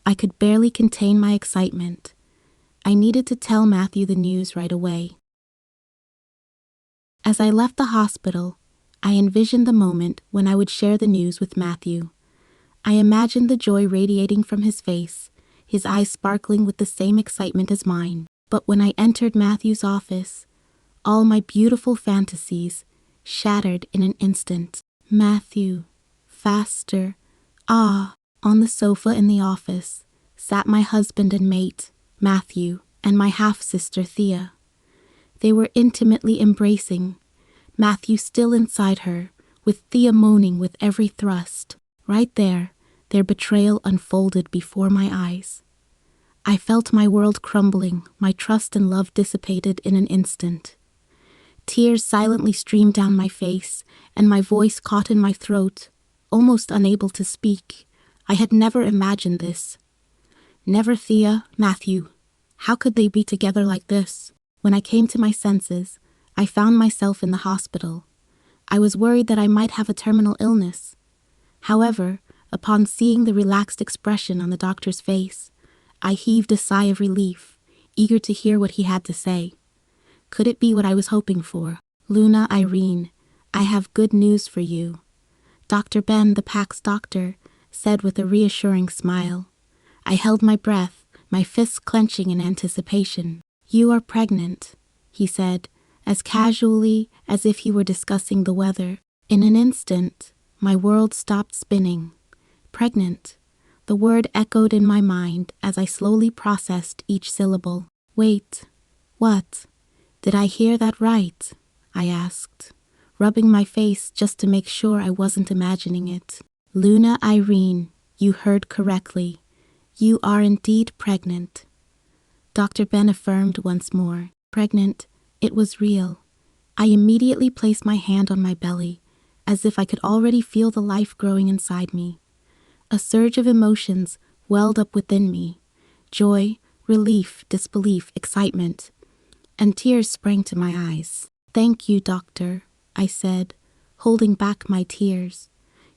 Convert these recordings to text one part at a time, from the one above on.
I could barely contain my excitement. I needed to tell Matthew the news right away. As I left the hospital, I envisioned the moment when I would share the news with Matthew. I imagined the joy radiating from his face, his eyes sparkling with the same excitement as mine. But when I entered Matthew's office, all my beautiful fantasies shattered in an instant. Matthew, faster. On the sofa in the office sat my husband and mate, Matthew, and my half-sister Thea. They were intimately embracing, Matthew still inside her, with Thea moaning with every thrust. Right there, their betrayal unfolded before my eyes. I felt my world crumbling, my trust and love dissipated in an instant. Tears silently streamed down my face, and my voice caught in my throat, almost unable to speak. I had never imagined this. Never Thea, Matthew. How could they be together like this? When I came to my senses, I found myself in the hospital. I was worried that I might have a terminal illness. However, upon seeing the relaxed expression on the doctor's face, I heaved a sigh of relief, eager to hear what he had to say. Could it be what I was hoping for? Luna, Irene, I have good news for you. Dr. Ben, the PAC's doctor, said with a reassuring smile. I held my breath, my fists clenching in anticipation. You are pregnant, he said, as casually as if he were discussing the weather. In an instant, my world stopped spinning. Pregnant. The word echoed in my mind as I slowly processed each syllable. Wait, what? Did I hear that right? I asked, rubbing my face just to make sure I wasn't imagining it. Luna, Irene, you heard correctly. You are indeed pregnant. Dr. Ben affirmed once more. Pregnant, it was real. I immediately placed my hand on my belly, as if I could already feel the life growing inside me. A surge of emotions welled up within me. Joy, relief, disbelief, excitement, and tears sprang to my eyes. Thank you, doctor, I said, holding back my tears.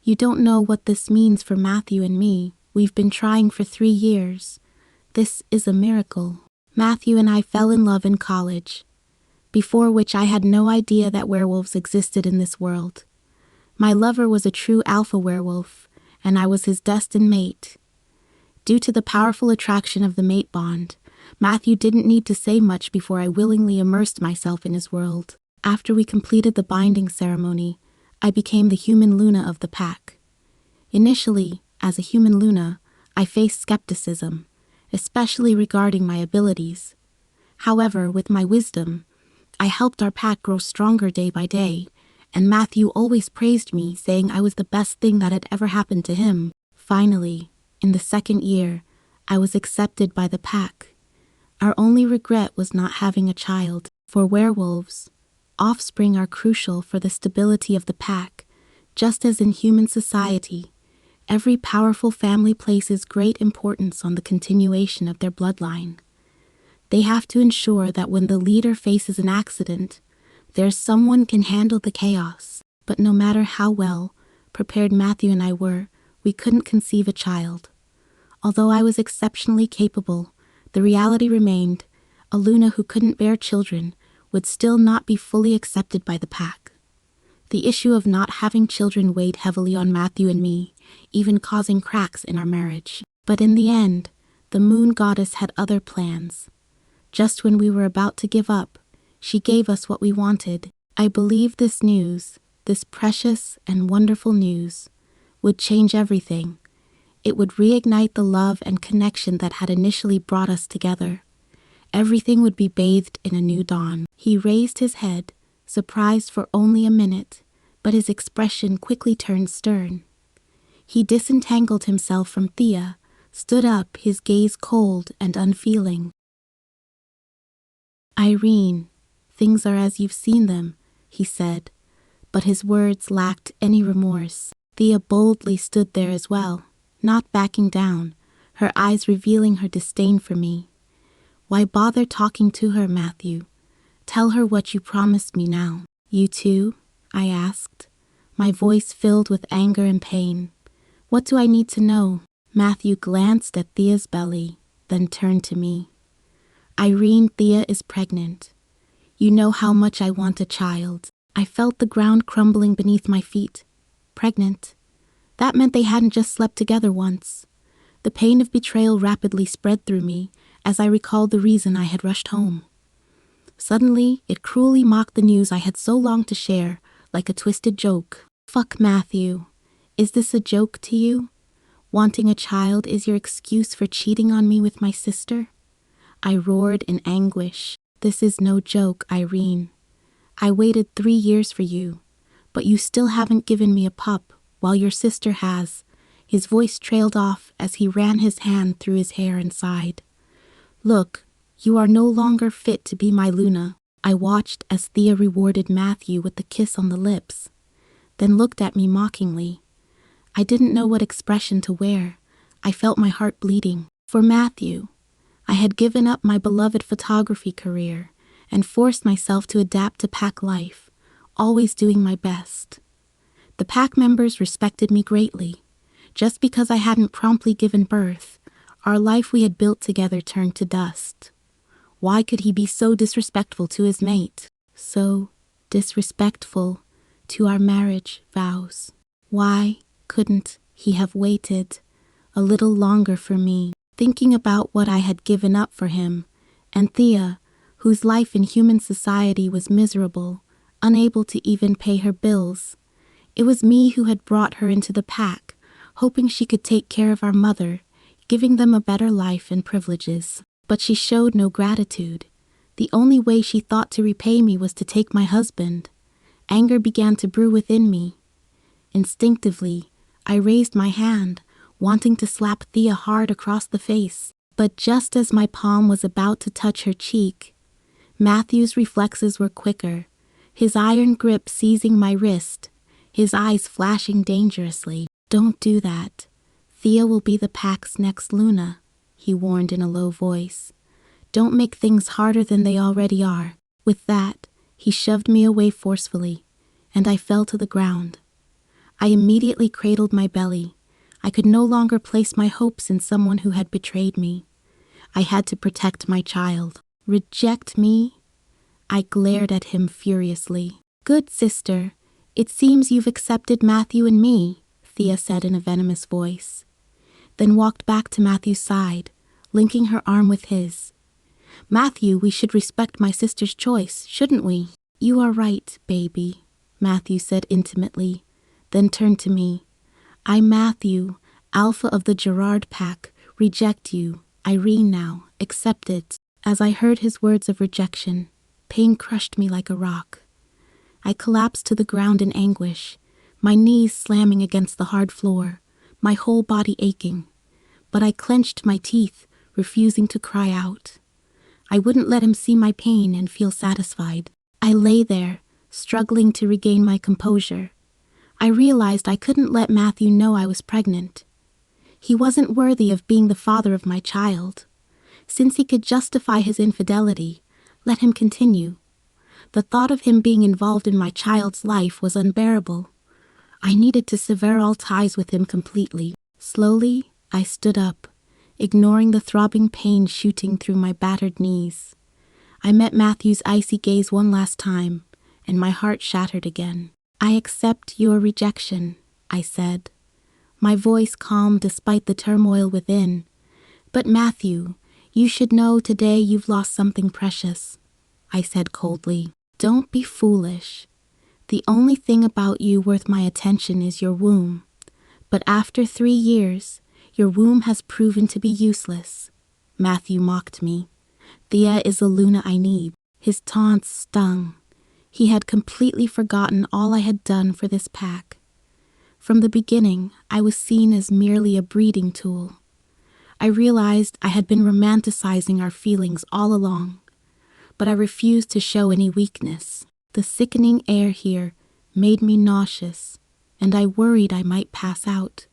You don't know what this means for Matthew and me. We've been trying for 3 years. This is a miracle. Matthew and I fell in love in college, before which I had no idea that werewolves existed in this world. My lover was a true alpha werewolf, and I was his destined mate. Due to the powerful attraction of the mate bond, Matthew didn't need to say much before I willingly immersed myself in his world. After we completed the binding ceremony, I became the human Luna of the pack. Initially, as a human Luna, I faced skepticism, especially regarding my abilities. However, with my wisdom, I helped our pack grow stronger day by day, and Matthew always praised me, saying I was the best thing that had ever happened to him. Finally, in the 2nd year, I was accepted by the pack. Our only regret was not having a child. For werewolves, offspring are crucial for the stability of the pack, just as in human society. Every powerful family places great importance on the continuation of their bloodline. They have to ensure that when the leader faces an accident, there's someone can handle the chaos. But no matter how well prepared Matthew and I were, we couldn't conceive a child. Although I was exceptionally capable, the reality remained, a Luna who couldn't bear children would still not be fully accepted by the pack. The issue of not having children weighed heavily on Matthew and me, even causing cracks in our marriage. But in the end, the moon goddess had other plans. Just when we were about to give up, she gave us what we wanted. I believe this news, this precious and wonderful news, would change everything. It would reignite the love and connection that had initially brought us together. Everything would be bathed in a new dawn. He raised his head, surprised for only a minute, but his expression quickly turned stern. He disentangled himself from Thea, stood up, his gaze cold and unfeeling. Irene, things are as you've seen them, he said, but his words lacked any remorse. Thea boldly stood there as well, not backing down, her eyes revealing her disdain for me. Why bother talking to her, Matthew? Tell her what you promised me now. You too? I asked, my voice filled with anger and pain. What do I need to know? Matthew glanced at Thea's belly, then turned to me. Irene, Thea is pregnant. You know how much I want a child. I felt the ground crumbling beneath my feet. Pregnant. That meant they hadn't just slept together once. The pain of betrayal rapidly spread through me as I recalled the reason I had rushed home. Suddenly, it cruelly mocked the news I had so longed to share, like a twisted joke. Fuck Matthew. Is this a joke to you? Wanting a child is your excuse for cheating on me with my sister? I roared in anguish. This is no joke, Irene. I waited 3 years for you, but you still haven't given me a pup, while your sister has. His voice trailed off as he ran his hand through his hair and sighed. Look, you are no longer fit to be my Luna. I watched as Thea rewarded Matthew with a kiss on the lips, then looked at me mockingly. I didn't know what expression to wear. I felt my heart bleeding. For Matthew, I had given up my beloved photography career and forced myself to adapt to pack life, always doing my best. The pack members respected me greatly. Just because I hadn't promptly given birth, our life we had built together turned to dust. Why could he be so disrespectful to his mate? So disrespectful to our marriage vows? Why couldn't he have waited a little longer for me? Thinking about what I had given up for him, and Thea, whose life in human society was miserable, unable to even pay her bills. It was me who had brought her into the pack, hoping she could take care of our mother, giving them a better life and privileges. But she showed no gratitude. The only way she thought to repay me was to take my husband. Anger began to brew within me. Instinctively, I raised my hand, wanting to slap Thea hard across the face. But just as my palm was about to touch her cheek, Matthew's reflexes were quicker, his iron grip seizing my wrist, his eyes flashing dangerously. Don't do that. Thea will be the pack's next Luna, he warned in a low voice. Don't make things harder than they already are. With that, he shoved me away forcefully, and I fell to the ground. I immediately cradled my belly. I could no longer place my hopes in someone who had betrayed me. I had to protect my child. Reject me? I glared at him furiously. Good sister, it seems you've accepted Matthew and me, Thea said in a venomous voice, then walked back to Matthew's side, linking her arm with his. Matthew, we should respect my sister's choice, shouldn't we? You are right, baby, Matthew said intimately, then turned to me. I, Matthew, alpha of the Gerard pack, reject you. Irene now, accept it. As I heard his words of rejection, pain crushed me like a rock. I collapsed to the ground in anguish, my knees slamming against the hard floor, my whole body aching. But I clenched my teeth, refusing to cry out. I wouldn't let him see my pain and feel satisfied. I lay there, struggling to regain my composure. I realized I couldn't let Matthew know I was pregnant. He wasn't worthy of being the father of my child. Since he could justify his infidelity, let him continue. The thought of him being involved in my child's life was unbearable. I needed to sever all ties with him completely. Slowly, I stood up, ignoring the throbbing pain shooting through my battered knees. I met Matthew's icy gaze one last time, and my heart shattered again. I accept your rejection, I said, my voice calm despite the turmoil within. But Matthew, you should know today you've lost something precious, I said coldly. Don't be foolish. The only thing about you worth my attention is your womb. But after 3 years, your womb has proven to be useless. Matthew mocked me. Thea is the Luna I need. His taunts stung. He had completely forgotten all I had done for this pack. From the beginning, I was seen as merely a breeding tool. I realized I had been romanticizing our feelings all along, but I refused to show any weakness. The sickening air here made me nauseous, and I worried I might pass out.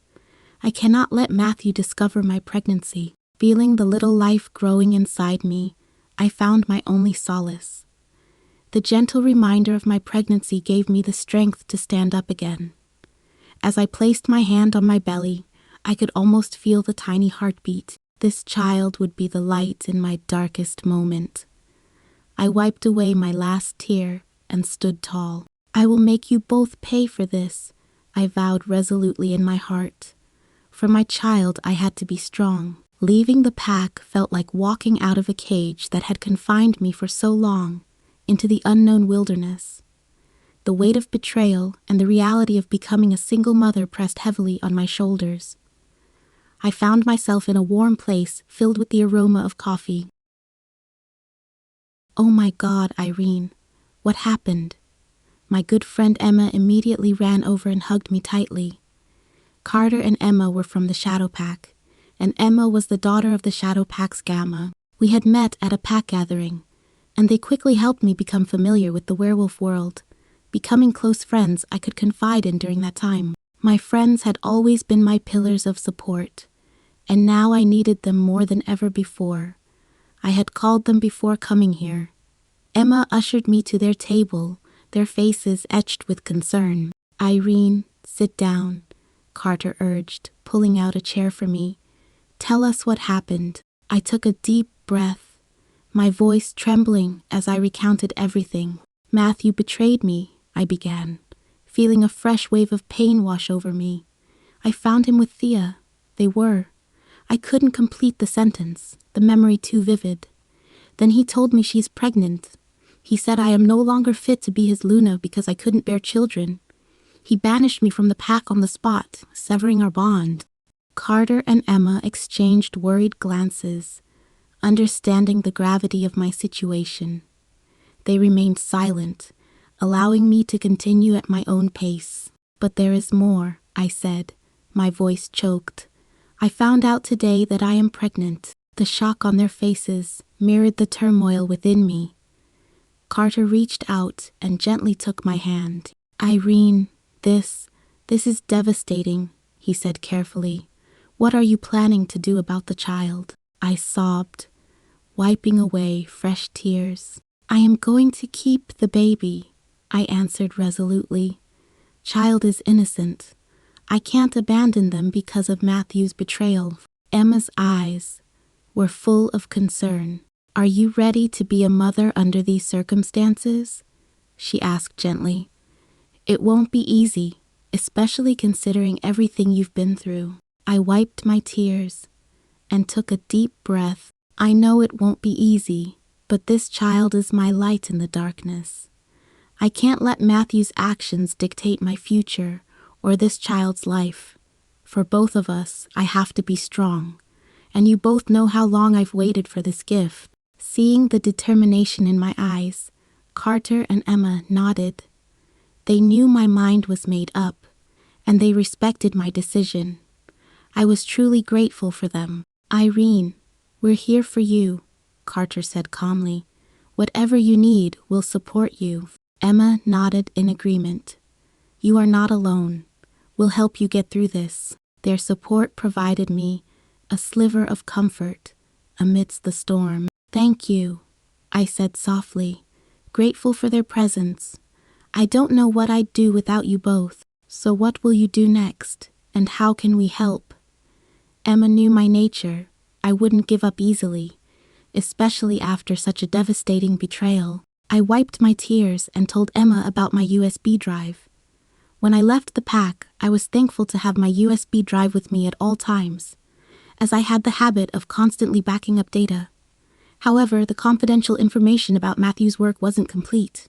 I cannot let Matthew discover my pregnancy. Feeling the little life growing inside me, I found my only solace. The gentle reminder of my pregnancy gave me the strength to stand up again. As I placed my hand on my belly, I could almost feel the tiny heartbeat. This child would be the light in my darkest moment. I wiped away my last tear and stood tall. I will make you both pay for this, I vowed resolutely in my heart. For my child, I had to be strong. Leaving the pack felt like walking out of a cage that had confined me for so long, into the unknown wilderness. The weight of betrayal and the reality of becoming a single mother pressed heavily on my shoulders. I found myself in a warm place filled with the aroma of coffee. Oh my God, Irene, what happened? My good friend Emma immediately ran over and hugged me tightly. Carter and Emma were from the Shadow Pack, and Emma was the daughter of the Shadow Pack's Gamma. We had met at a pack gathering, and they quickly helped me become familiar with the werewolf world, becoming close friends I could confide in during that time. My friends had always been my pillars of support, and now I needed them more than ever before. I had called them before coming here. Emma ushered me to their table, their faces etched with concern. Irene, sit down, Carter urged, pulling out a chair for me. Tell us what happened. I took a deep breath, my voice trembling as I recounted everything. Matthew betrayed me, I began, feeling a fresh wave of pain wash over me. I found him with Thea. They were. I couldn't complete the sentence, the memory too vivid. Then he told me she's pregnant. He said I am no longer fit to be his Luna because I couldn't bear children. He banished me from the pack on the spot, severing our bond. Carter and Emma exchanged worried glances, understanding the gravity of my situation. They remained silent, allowing me to continue at my own pace. But there is more, I said, my voice choked. I found out today that I am pregnant. The shock on their faces mirrored the turmoil within me. Carter reached out and gently took my hand. Irene, this is devastating, he said carefully. What are you planning to do about the child? I sobbed, wiping away fresh tears. I am going to keep the baby, I answered resolutely. Child is innocent. I can't abandon them because of Matthew's betrayal. Emma's eyes were full of concern. Are you ready to be a mother under these circumstances? She asked gently. It won't be easy, especially considering everything you've been through. I wiped my tears and took a deep breath. I know it won't be easy, but this child is my light in the darkness. I can't let Matthew's actions dictate my future or this child's life. For both of us, I have to be strong. And you both know how long I've waited for this gift. Seeing the determination in my eyes, Carter and Emma nodded. They knew my mind was made up, and they respected my decision. I was truly grateful for them. Irene, we're here for you, Carter said calmly. Whatever you need, we'll support you. Emma nodded in agreement. You are not alone. We'll help you get through this. Their support provided me a sliver of comfort amidst the storm. Thank you, I said softly, grateful for their presence. I don't know what I'd do without you both. So what will you do next, and how can we help? Emma knew my nature. I wouldn't give up easily, especially after such a devastating betrayal. I wiped my tears and told Emma about my USB drive. When I left the pack, I was thankful to have my USB drive with me at all times, as I had the habit of constantly backing up data. However, the confidential information about Matthew's work wasn't complete.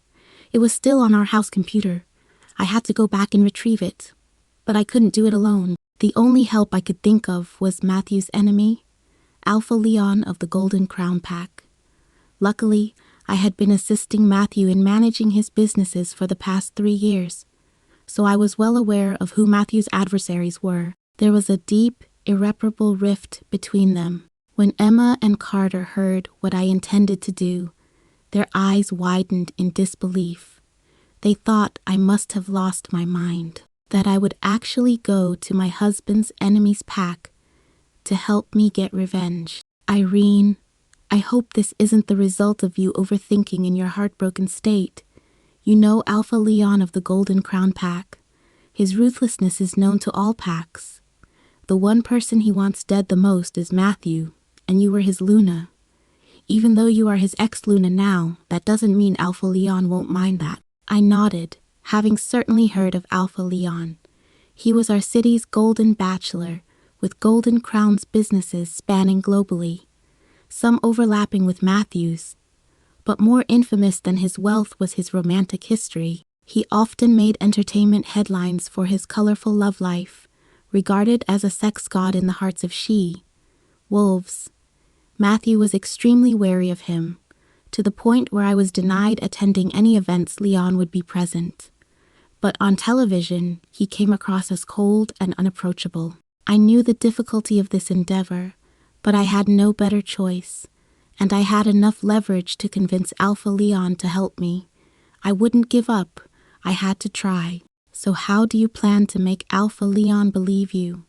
It was still on our house computer. I had to go back and retrieve it, but I couldn't do it alone. The only help I could think of was Matthew's enemy, Alpha Leon of the Golden Crown Pack. Luckily, I had been assisting Matthew in managing his businesses for the past 3 years, so I was well aware of who Matthew's adversaries were. There was a deep, irreparable rift between them. When Emma and Carter heard what I intended to do, their eyes widened in disbelief. They thought I must have lost my mind, that I would actually go to my husband's enemy's pack to help me get revenge. Irene, I hope this isn't the result of you overthinking in your heartbroken state. You know Alpha Leon of the Golden Crown Pack. His ruthlessness is known to all packs. The one person he wants dead the most is Matthew, and you were his Luna. Even though you are his ex-Luna now, that doesn't mean Alpha Leon won't mind that. I nodded, having certainly heard of Alpha Leon. He was our city's golden bachelor, with Golden Crown's businesses spanning globally, some overlapping with Matthew's. But more infamous than his wealth was his romantic history. He often made entertainment headlines for his colorful love life, regarded as a sex god in the hearts of wolves. Matthew was extremely wary of him, to the point where I was denied attending any events Leon would be present. But on television, he came across as cold and unapproachable. I knew the difficulty of this endeavor, but I had no better choice, and I had enough leverage to convince Alpha Leon to help me. I wouldn't give up. I had to try. So how do you plan to make Alpha Leon believe you?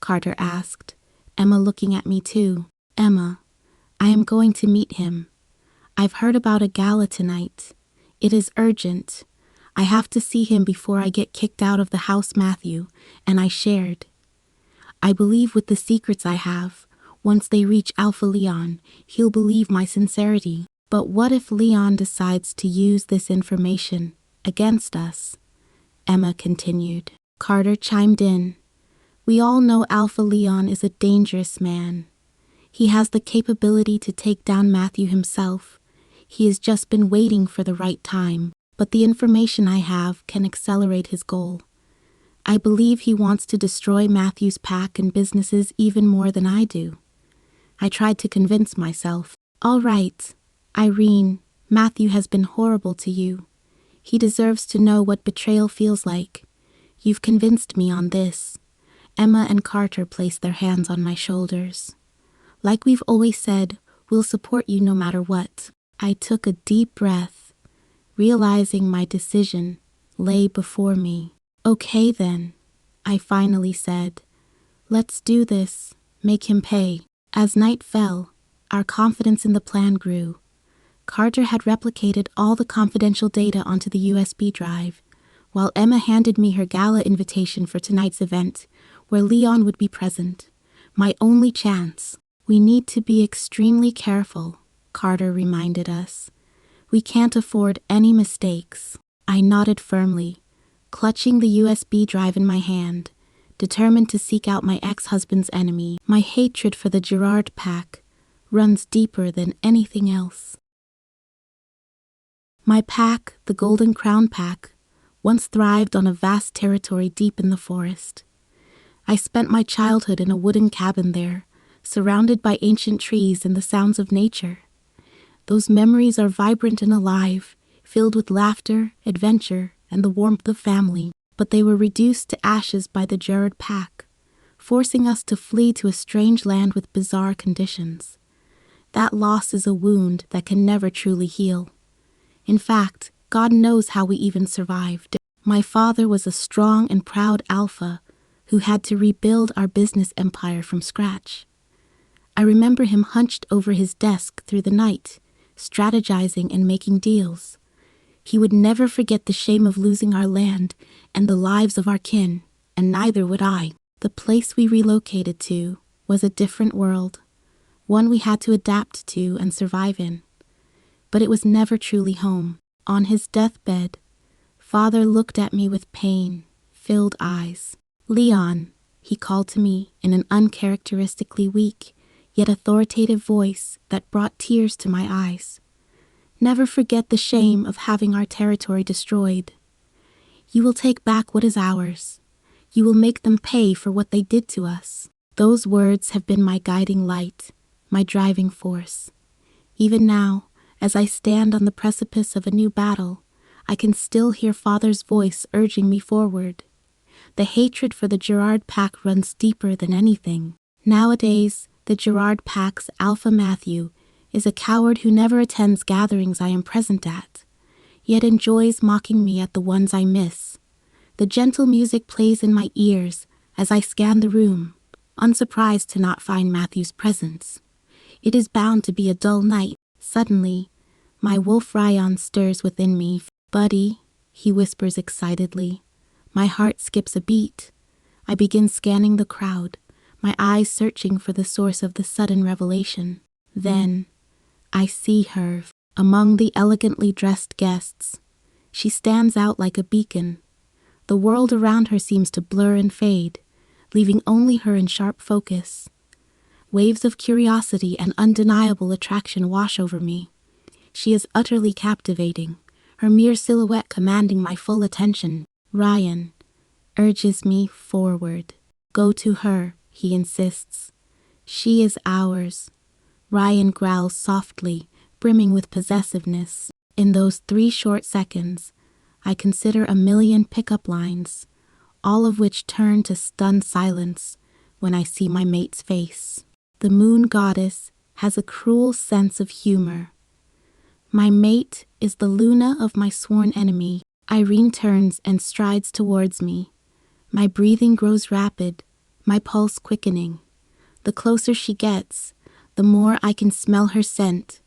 Carter asked, Emma looking at me too. Emma, I am going to meet him. I've heard about a gala tonight. It is urgent. I have to see him before I get kicked out of the house, Matthew, and I shared. I believe with the secrets I have, once they reach Alpha Leon, he'll believe my sincerity. But what if Leon decides to use this information against us? Emma continued. Carter chimed in. We all know Alpha Leon is a dangerous man. He has the capability to take down Matthew himself. He has just been waiting for the right time, but the information I have can accelerate his goal. I believe he wants to destroy Matthew's pack and businesses even more than I do. I tried to convince myself. All right, Irene, Matthew has been horrible to you. He deserves to know what betrayal feels like. You've convinced me on this. Emma and Carter placed their hands on my shoulders. Like we've always said, we'll support you no matter what. I took a deep breath, realizing my decision lay before me. Okay then, I finally said. Let's do this. Make him pay. As night fell, our confidence in the plan grew. Carter had replicated all the confidential data onto the USB drive, while Emma handed me her gala invitation for tonight's event, where Leon would be present. My only chance. We need to be extremely careful, Carter reminded us. We can't afford any mistakes. I nodded firmly, clutching the USB drive in my hand, determined to seek out my ex-husband's enemy. My hatred for the Gerard pack runs deeper than anything else. My pack, the Golden Crown pack, once thrived on a vast territory deep in the forest. I spent my childhood in a wooden cabin there, surrounded by ancient trees and the sounds of nature. Those memories are vibrant and alive, filled with laughter, adventure, and the warmth of family, but they were reduced to ashes by the Gerard pack, forcing us to flee to a strange land with bizarre conditions. That loss is a wound that can never truly heal. In fact, God knows how we even survived. My father was a strong and proud alpha who had to rebuild our business empire from scratch. I remember him hunched over his desk through the night, strategizing and making deals. He would never forget the shame of losing our land and the lives of our kin, and neither would I. The place we relocated to was a different world, one we had to adapt to and survive in. But it was never truly home. On his deathbed, Father looked at me with pain-filled eyes. Leon, he called to me in an uncharacteristically weak, yet authoritative voice that brought tears to my eyes. Never forget the shame of having our territory destroyed. You will take back what is ours. You will make them pay for what they did to us. Those words have been my guiding light, my driving force. Even now, as I stand on the precipice of a new battle, I can still hear Father's voice urging me forward. The hatred for the Gerard pack runs deeper than anything. Nowadays, the Gerard pack's Alpha Matthew is a coward who never attends gatherings I am present at, yet enjoys mocking me at the ones I miss. The gentle music plays in my ears as I scan the room, unsurprised to not find Matthew's presence. It is bound to be a dull night. Suddenly, my wolf Ryan stirs within me. Buddy, he whispers excitedly. My heart skips a beat. I begin scanning the crowd, my eyes searching for the source of the sudden revelation. Then, I see her among the elegantly dressed guests. She stands out like a beacon. The world around her seems to blur and fade, leaving only her in sharp focus. Waves of curiosity and undeniable attraction wash over me. She is utterly captivating, her mere silhouette commanding my full attention. Ryan urges me forward. Go to her, he insists. She is ours. Ryan growls softly, brimming with possessiveness. In those 3 short seconds, I consider a million pickup lines, all of which turn to stunned silence when I see my mate's face. The moon goddess has a cruel sense of humor. My mate is the Luna of my sworn enemy. Irene turns and strides towards me. My breathing grows rapid, my pulse quickening. The closer she gets, the more I can smell her scent,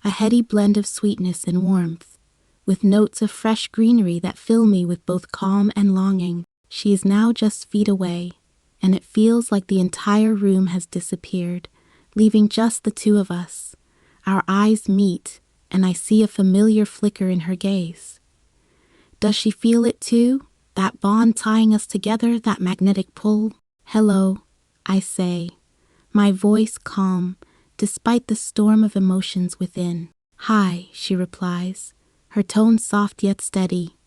a heady blend of sweetness and warmth, with notes of fresh greenery that fill me with both calm and longing. She is now just feet away, and it feels like the entire room has disappeared, leaving just the 2 of us. Our eyes meet, and I see a familiar flicker in her gaze. Does she feel it too? That bond tying us together, that magnetic pull? Hello, I say, my voice calm, despite the storm of emotions within. Hi, she replies, her tone soft yet steady.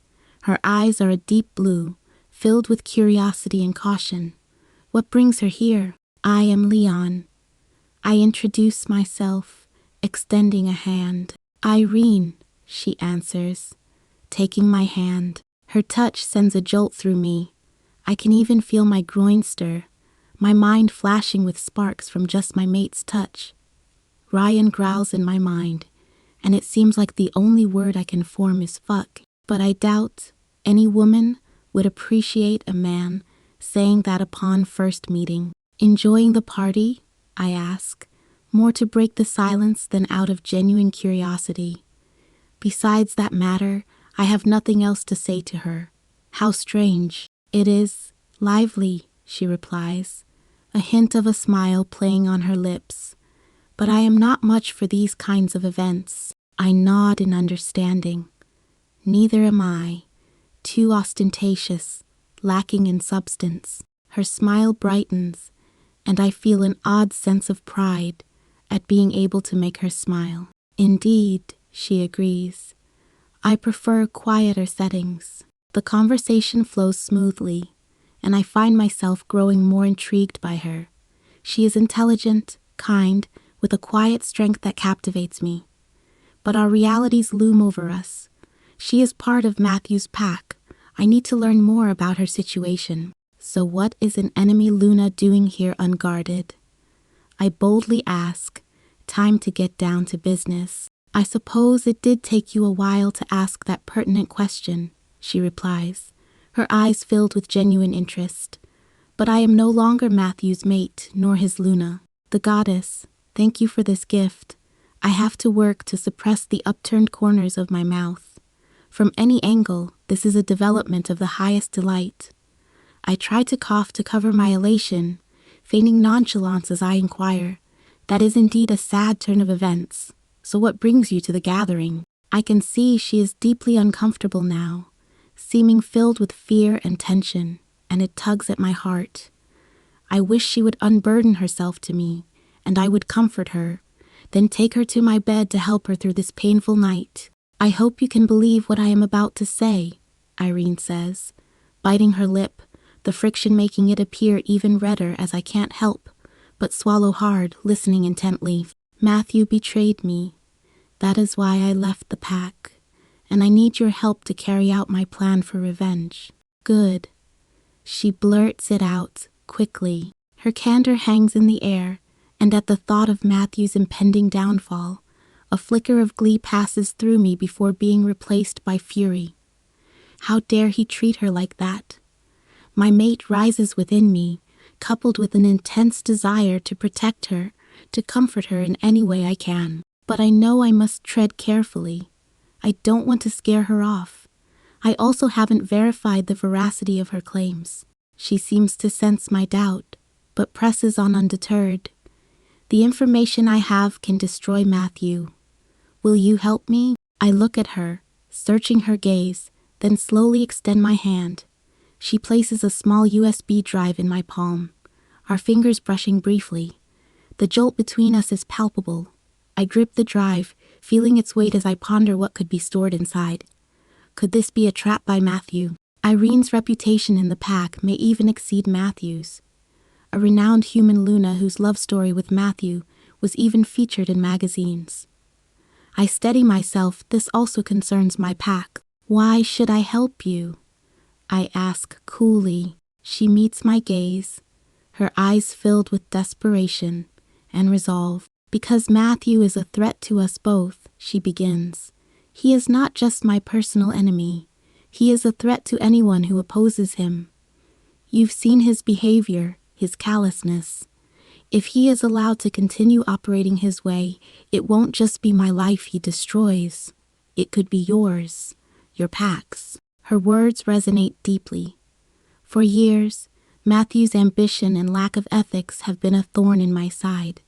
Her eyes are a deep blue, filled with curiosity and caution. What brings her here? I am Leon. I introduce myself, extending a hand. Irene, she answers, taking my hand. Her touch sends a jolt through me. I can even feel my groin stir, my mind flashing with sparks from just my mate's touch. Ryan growls in my mind, and it seems like the only word I can form is fuck. But I doubt any woman would appreciate a man saying that upon first meeting. Enjoying the party? I ask, more to break the silence than out of genuine curiosity. Besides that matter, I have nothing else to say to her. How strange. It is lively, she replies, a hint of a smile playing on her lips. But I am not much for these kinds of events. I nod in understanding. Neither am I. Too ostentatious, lacking in substance. Her smile brightens, and I feel an odd sense of pride at being able to make her smile. Indeed, she agrees. I prefer quieter settings. The conversation flows smoothly, and I find myself growing more intrigued by her. She is intelligent, kind, with a quiet strength that captivates me. But our realities loom over us. She is part of Matthew's pack. I need to learn more about her situation. So what is an enemy Luna doing here unguarded? I boldly ask. Time to get down to business. I suppose it did take you a while to ask that pertinent question, she replies, her eyes filled with genuine interest. But I am no longer Matthew's mate, nor his Luna. The goddess, thank you for this gift. I have to work to suppress the upturned corners of my mouth. From any angle, this is a development of the highest delight. I try to cough to cover my elation, feigning nonchalance as I inquire. That is indeed a sad turn of events. So what brings you to the gathering? I can see she is deeply uncomfortable now, seeming filled with fear and tension, and it tugs at my heart. I wish she would unburden herself to me, and I would comfort her, then take her to my bed to help her through this painful night. I hope you can believe what I am about to say, Irene says, biting her lip, the friction making it appear even redder as I can't help but swallow hard, listening intently. Matthew betrayed me. That is why I left the pack, and I need your help to carry out my plan for revenge. Good. She blurts it out, quickly. Her candor hangs in the air, and at the thought of Matthew's impending downfall, a flicker of glee passes through me before being replaced by fury. How dare he treat her like that? My mate rises within me, coupled with an intense desire to protect her, to comfort her in any way I can. But I know I must tread carefully. I don't want to scare her off. I also haven't verified the veracity of her claims. She seems to sense my doubt, but presses on undeterred. The information I have can destroy Matthew. Will you help me? I look at her, searching her gaze, then slowly extend my hand. She places a small USB drive in my palm, our fingers brushing briefly. The jolt between us is palpable. I grip the drive, feeling its weight as I ponder what could be stored inside. Could this be a trap by Matthew? Irene's reputation in the pack may even exceed Matthew's. A renowned human Luna whose love story with Matthew was even featured in magazines. I steady myself, this also concerns my pack. Why should I help you? I ask coolly. She meets my gaze, her eyes filled with desperation and resolve. Because Matthew is a threat to us both, she begins. He is not just my personal enemy. He is a threat to anyone who opposes him. You've seen his behavior, his callousness. If he is allowed to continue operating his way, it won't just be my life he destroys. It could be yours, your pack's. Her words resonate deeply. For years, Matthew's ambition and lack of ethics have been a thorn in my side.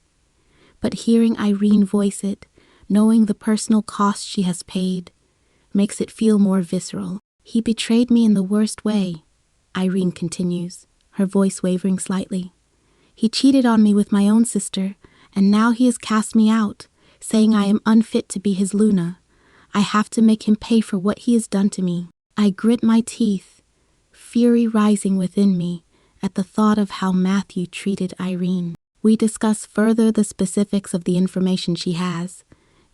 But hearing Irene voice it, knowing the personal cost she has paid, makes it feel more visceral. He betrayed me in the worst way, Irene continues, her voice wavering slightly. He cheated on me with my own sister, and now he has cast me out, saying I am unfit to be his Luna. I have to make him pay for what he has done to me. I grit my teeth, fury rising within me at the thought of how Matthew treated Irene. We discuss further the specifics of the information she has,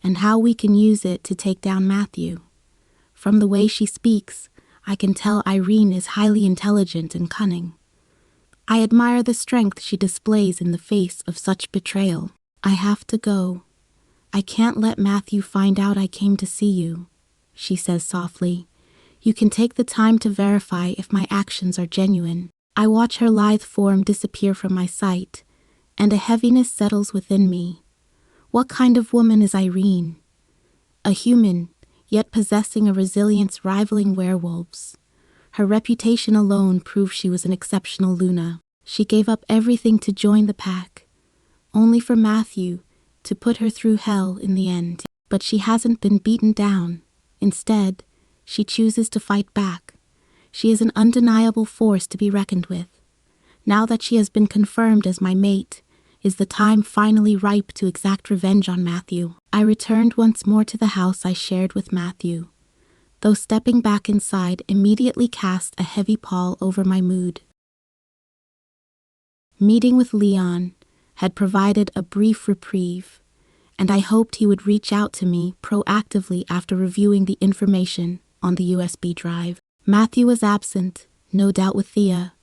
and how we can use it to take down Matthew. From the way she speaks, I can tell Irene is highly intelligent and cunning. I admire the strength she displays in the face of such betrayal. I have to go. I can't let Matthew find out I came to see you, she says softly. You can take the time to verify if my actions are genuine. I watch her lithe form disappear from my sight, and a heaviness settles within me. What kind of woman is Irene? A human, yet possessing a resilience rivaling werewolves. Her reputation alone proves she was an exceptional Luna. She gave up everything to join the pack, only for Matthew to put her through hell in the end. But she hasn't been beaten down. Instead, she chooses to fight back. She is an undeniable force to be reckoned with. Now that she has been confirmed as my mate, is the time finally ripe to exact revenge on Matthew. I returned once more to the house I shared with Matthew, though stepping back inside immediately cast a heavy pall over my mood. Meeting with Leon had provided a brief reprieve, and I hoped he would reach out to me proactively after reviewing the information on the USB drive. Matthew was absent, no doubt with Thea.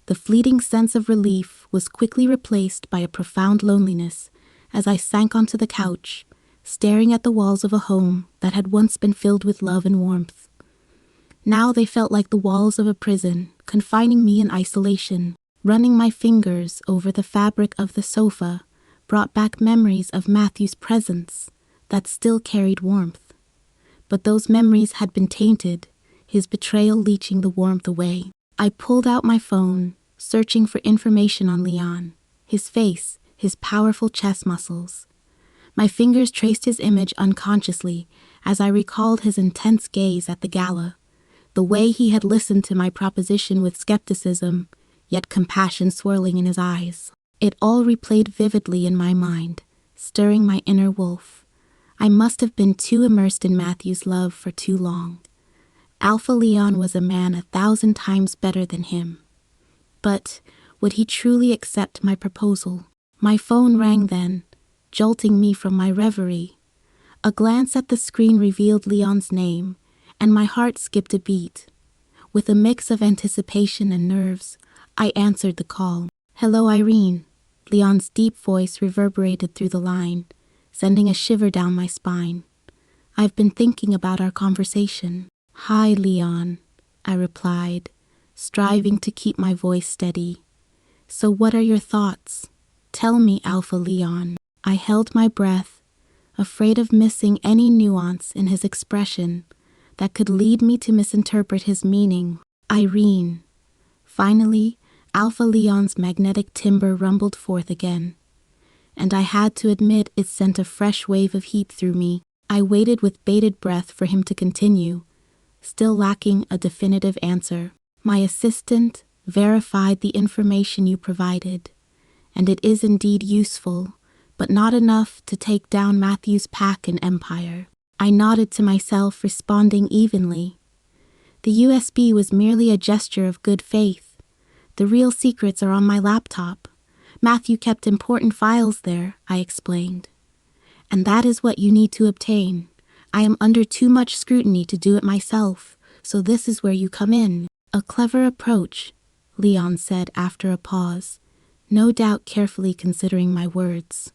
The fleeting sense of relief was quickly replaced by a profound loneliness as I sank onto the couch, staring at the walls of a home that had once been filled with love and warmth. Now they felt like the walls of a prison, confining me in isolation. Running my fingers over the fabric of the sofa brought back memories of Matthew's presence that still carried warmth. But those memories had been tainted, his betrayal leaching the warmth away. I pulled out my phone, searching for information on Leon, his face, his powerful chest muscles. My fingers traced his image unconsciously as I recalled his intense gaze at the gala, the way he had listened to my proposition with skepticism, yet compassion swirling in his eyes. It all replayed vividly in my mind, stirring my inner wolf. I must have been too immersed in Matthew's love for too long. Alpha Leon was a man 1,000 times better than him. But would he truly accept my proposal? My phone rang then, jolting me from my reverie. A glance at the screen revealed Leon's name, and my heart skipped a beat. With a mix of anticipation and nerves, I answered the call. "Hello, Irene." Leon's deep voice reverberated through the line, sending a shiver down my spine. "I've been thinking about our conversation." "Hi, Leon," I replied, striving to keep my voice steady. "So what are your thoughts? Tell me, Alpha Leon." I held my breath, afraid of missing any nuance in his expression that could lead me to misinterpret his meaning. "Irene, Finally, Alpha Leon's magnetic timbre rumbled forth again, and I had to admit it sent a fresh wave of heat through me. I waited with bated breath for him to continue, still lacking a definitive answer. My assistant verified the information you provided, and it is indeed useful, but not enough to take down Matthew's pack and empire. I nodded to myself, responding evenly. The USB was merely a gesture of good faith. The real secrets are on my laptop. Matthew kept important files there, I explained. And that is what you need to obtain. I am under too much scrutiny to do it myself, so this is where you come in. A clever approach, Leon said after a pause, no doubt carefully considering my words.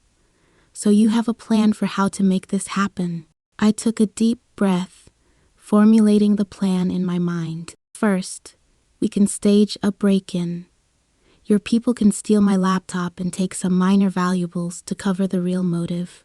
So you have a plan for how to make this happen. I took a deep breath, formulating the plan in my mind. First, we can stage a break-in. Your people can steal my laptop and take some minor valuables to cover the real motive.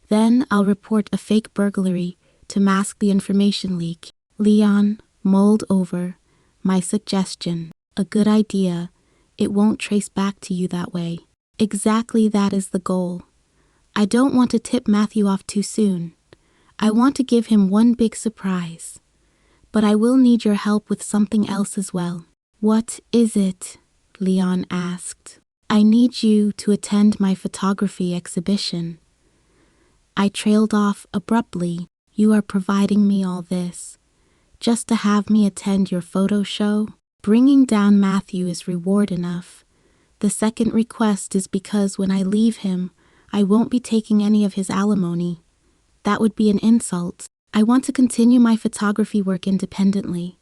Then I'll report a fake burglary to mask the information leak. Leon mulled over my suggestion. A good idea. It won't trace back to you that way. Exactly, that is the goal. I don't want to tip Matthew off too soon. I want to give him one big surprise. But I will need your help with something else as well. What is it? Leon asked. I need you to attend my photography exhibition. I trailed off abruptly. You are providing me all this, just to have me attend your photo show? Bringing down Matthew is reward enough. The second request is because when I leave him, I won't be taking any of his alimony. That would be an insult. I want to continue my photography work independently,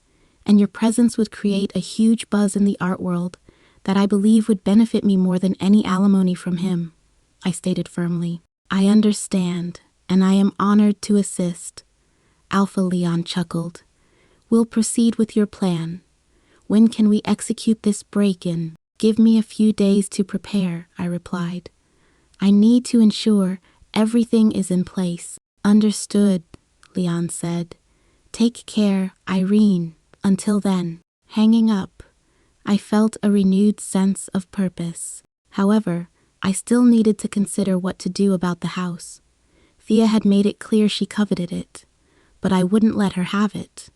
and your presence would create a huge buzz in the art world that I believe would benefit me more than any alimony from him, I stated firmly. I understand, and I am honored to assist. Alpha Leon chuckled. We'll proceed with your plan. When can we execute this break-in? Give me a few days to prepare, I replied. I need to ensure everything is in place. Understood, Leon said. Take care, Irene. Until then. Hanging up, I felt a renewed sense of purpose. However, I still needed to consider what to do about the house. Thea had made it clear she coveted it, but I wouldn't let her have it.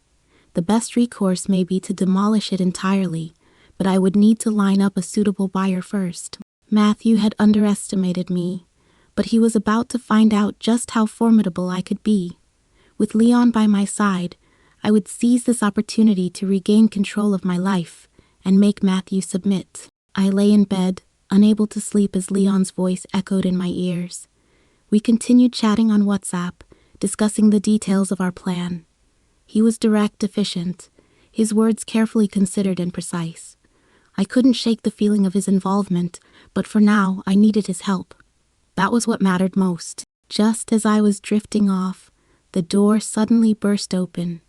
The best recourse may be to demolish it entirely, but I would need to line up a suitable buyer first. Matthew had underestimated me, but he was about to find out just how formidable I could be. With Leon by my side, I would seize this opportunity to regain control of my life and make Matthew submit. I lay in bed, unable to sleep as Leon's voice echoed in my ears. We continued chatting on WhatsApp, discussing the details of our plan. He was direct, efficient, his words carefully considered and precise. I couldn't shake the feeling of his involvement, but for now I needed his help. That was what mattered most. Just as I was drifting off, the door suddenly burst open.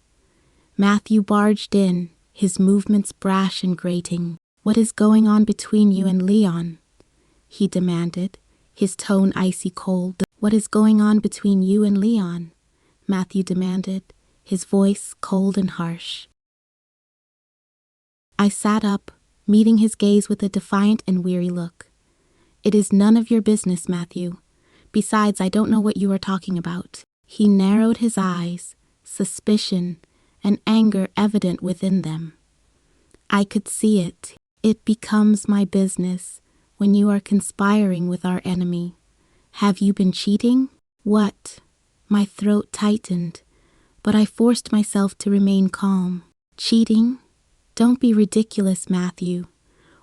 Matthew barged in, his movements brash and grating. What is going on between you and Leon? He demanded, his tone icy cold. What is going on between you and Leon? Matthew demanded, his voice cold and harsh. I sat up, meeting his gaze with a defiant and weary look. It is none of your business, Matthew. Besides, I don't know what you are talking about. He narrowed his eyes, suspicion and anger evident within them. I could see it. It becomes my business when you are conspiring with our enemy. Have you been cheating? What? My throat tightened, but I forced myself to remain calm. Cheating? Don't be ridiculous, Matthew.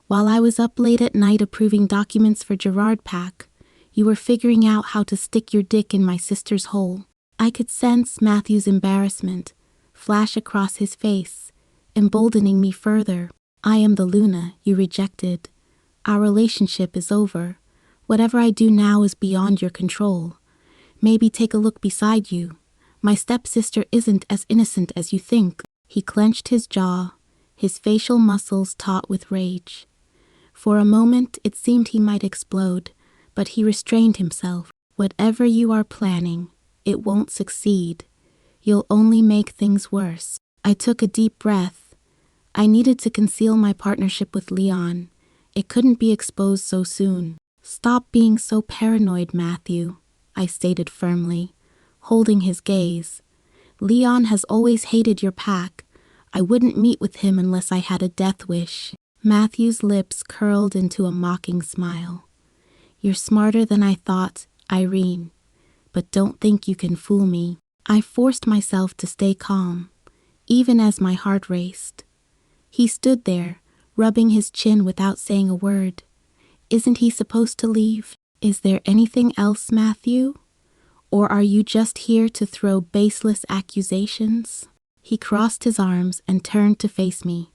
While I was up late at night approving documents for Gerard Pack, you were figuring out how to stick your dick in my sister's hole. I could sense Matthew's embarrassment flash across his face, emboldening me further. I am the Luna you rejected. Our relationship is over. Whatever I do now is beyond your control. Maybe take a look beside you. My stepsister isn't as innocent as you think. He clenched his jaw, his facial muscles taut with rage. For a moment it seemed he might explode, but he restrained himself. Whatever you are planning, it won't succeed. You'll only make things worse. I took a deep breath. I needed to conceal my partnership with Leon. It couldn't be exposed so soon. Stop being so paranoid, Matthew, I stated firmly, holding his gaze. Leon has always hated your pack. I wouldn't meet with him unless I had a death wish. Matthew's lips curled into a mocking smile. You're smarter than I thought, Irene. But don't think you can fool me. I forced myself to stay calm, even as my heart raced. He stood there, rubbing his chin without saying a word. Isn't he supposed to leave? Is there anything else, Matthew? Or are you just here to throw baseless accusations? He crossed his arms and turned to face me.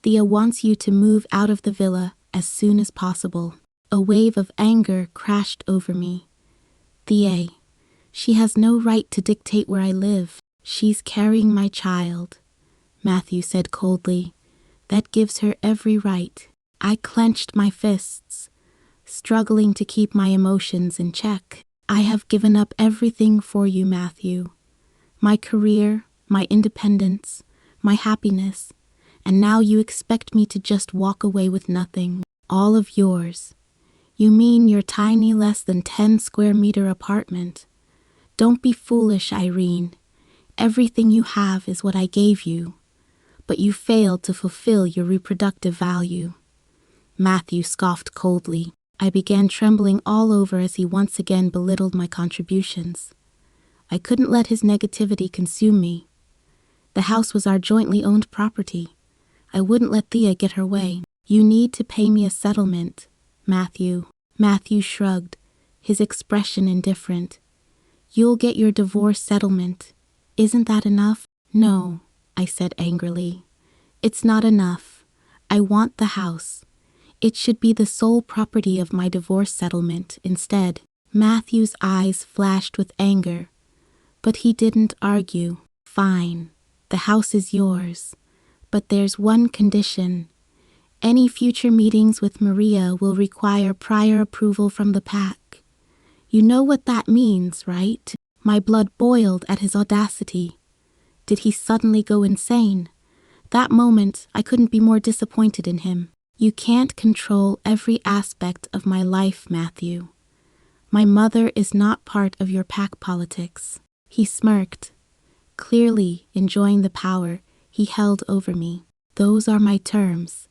Thea wants you to move out of the villa as soon as possible. A wave of anger crashed over me. Thea, she has no right to dictate where I live. She's carrying my child, Matthew said coldly. That gives her every right. I clenched my fists, struggling to keep my emotions in check. I have given up everything for you, Matthew. My career, my independence, my happiness, and now you expect me to just walk away with nothing. All of yours. You mean your tiny less than 10 square meter apartment? Don't be foolish, Irene. Everything you have is what I gave you, but you failed to fulfill your reproductive value. Matthew scoffed coldly. I began trembling all over as he once again belittled my contributions. I couldn't let his negativity consume me. The house was our jointly owned property. I wouldn't let Thea get her way. You need to pay me a settlement, Matthew. Matthew shrugged, his expression indifferent. You'll get your divorce settlement. Isn't that enough? No, I said angrily. It's not enough. I want the house. It should be the sole property of my divorce settlement instead. Matthew's eyes flashed with anger, but he didn't argue. Fine, the house is yours, but there's one condition. Any future meetings with Maria will require prior approval from the pack. You know what that means, right? My blood boiled at his audacity. Did he suddenly go insane? That moment, I couldn't be more disappointed in him. You can't control every aspect of my life, Matthew. My mother is not part of your pack politics. He smirked, clearly enjoying the power he held over me. Those are my terms.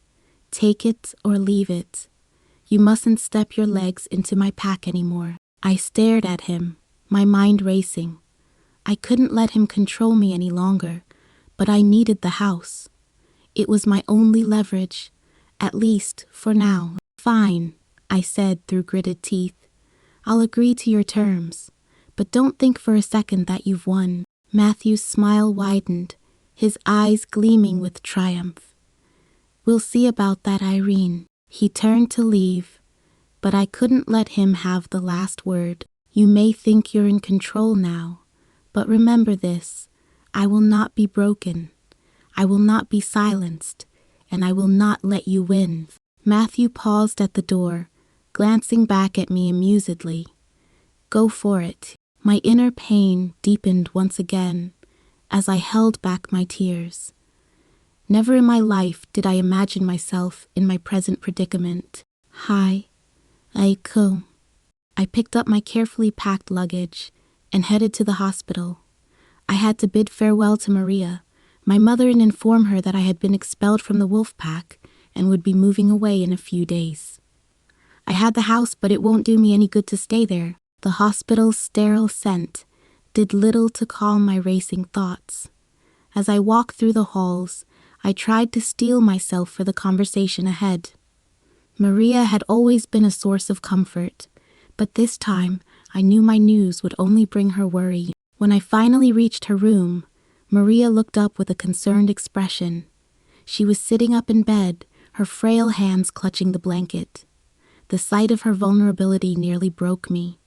Take it or leave it. You mustn't step your legs into my pack anymore. I stared at him, my mind racing. I couldn't let him control me any longer, but I needed the house. It was my only leverage, at least for now. Fine, I said through gritted teeth. I'll agree to your terms, but don't think for a second that you've won. Matthew's smile widened, his eyes gleaming with triumph. We'll see about that, Irene. He turned to leave, but I couldn't let him have the last word. You may think you're in control now, but remember this, I will not be broken. I will not be silenced, and I will not let you win. Matthew paused at the door, glancing back at me amusedly. Go for it. My inner pain deepened once again as I held back my tears. Never in my life did I imagine myself in my present predicament. Hi, Aiko. I picked up my carefully packed luggage and headed to the hospital. I had to bid farewell to Maria, my mother, and inform her that I had been expelled from the wolf pack and would be moving away in a few days. I had the house, but it won't do me any good to stay there. The hospital's sterile scent did little to calm my racing thoughts. As I walked through the halls, I tried to steel myself for the conversation ahead. Maria had always been a source of comfort, but this time I knew my news would only bring her worry. When I finally reached her room, Maria looked up with a concerned expression. She was sitting up in bed, her frail hands clutching the blanket. The sight of her vulnerability nearly broke me.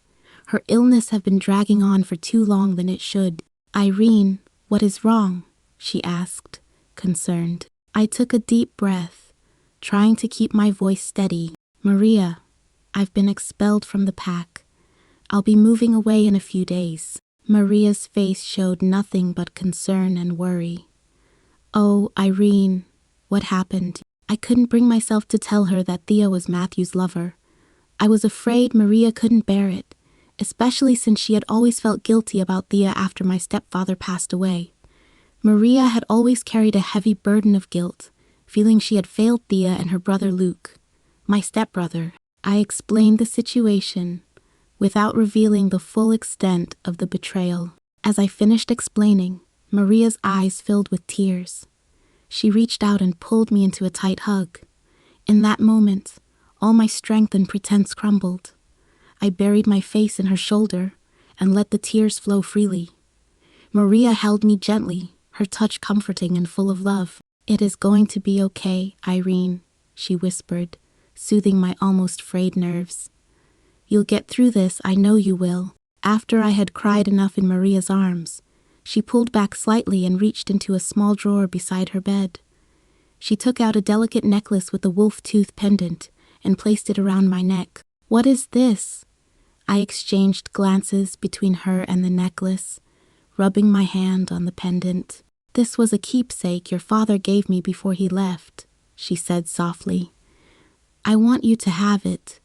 Her illness had been dragging on for too long than it should. Irene, what is wrong? She asked, concerned. I took a deep breath, trying to keep my voice steady. Maria, I've been expelled from the pack. I'll be moving away in a few days. Maria's face showed nothing but concern and worry. Oh, Irene, What happened? I couldn't bring myself to tell her that Thea was Matthew's lover. I was afraid Maria couldn't bear it, especially since she had always felt guilty about Thea after my stepfather passed away. Maria had always carried a heavy burden of guilt, feeling she had failed Thea and her brother Luke, my stepbrother. I explained the situation, without revealing the full extent of the betrayal. As I finished explaining, Maria's eyes filled with tears. She reached out and pulled me into a tight hug. In that moment, all my strength and pretense crumbled. I buried my face in her shoulder and let the tears flow freely. Maria held me gently, her touch comforting and full of love. "It is going to be okay, Irene," she whispered, soothing my almost frayed nerves. "You'll get through this, I know you will." After I had cried enough in Maria's arms, she pulled back slightly and reached into a small drawer beside her bed. She took out a delicate necklace with a wolf tooth pendant and placed it around my neck. "What is this?" I exchanged glances between her and the necklace, rubbing my hand on the pendant. "This was a keepsake your father gave me before he left," she said softly. "I want you to have it.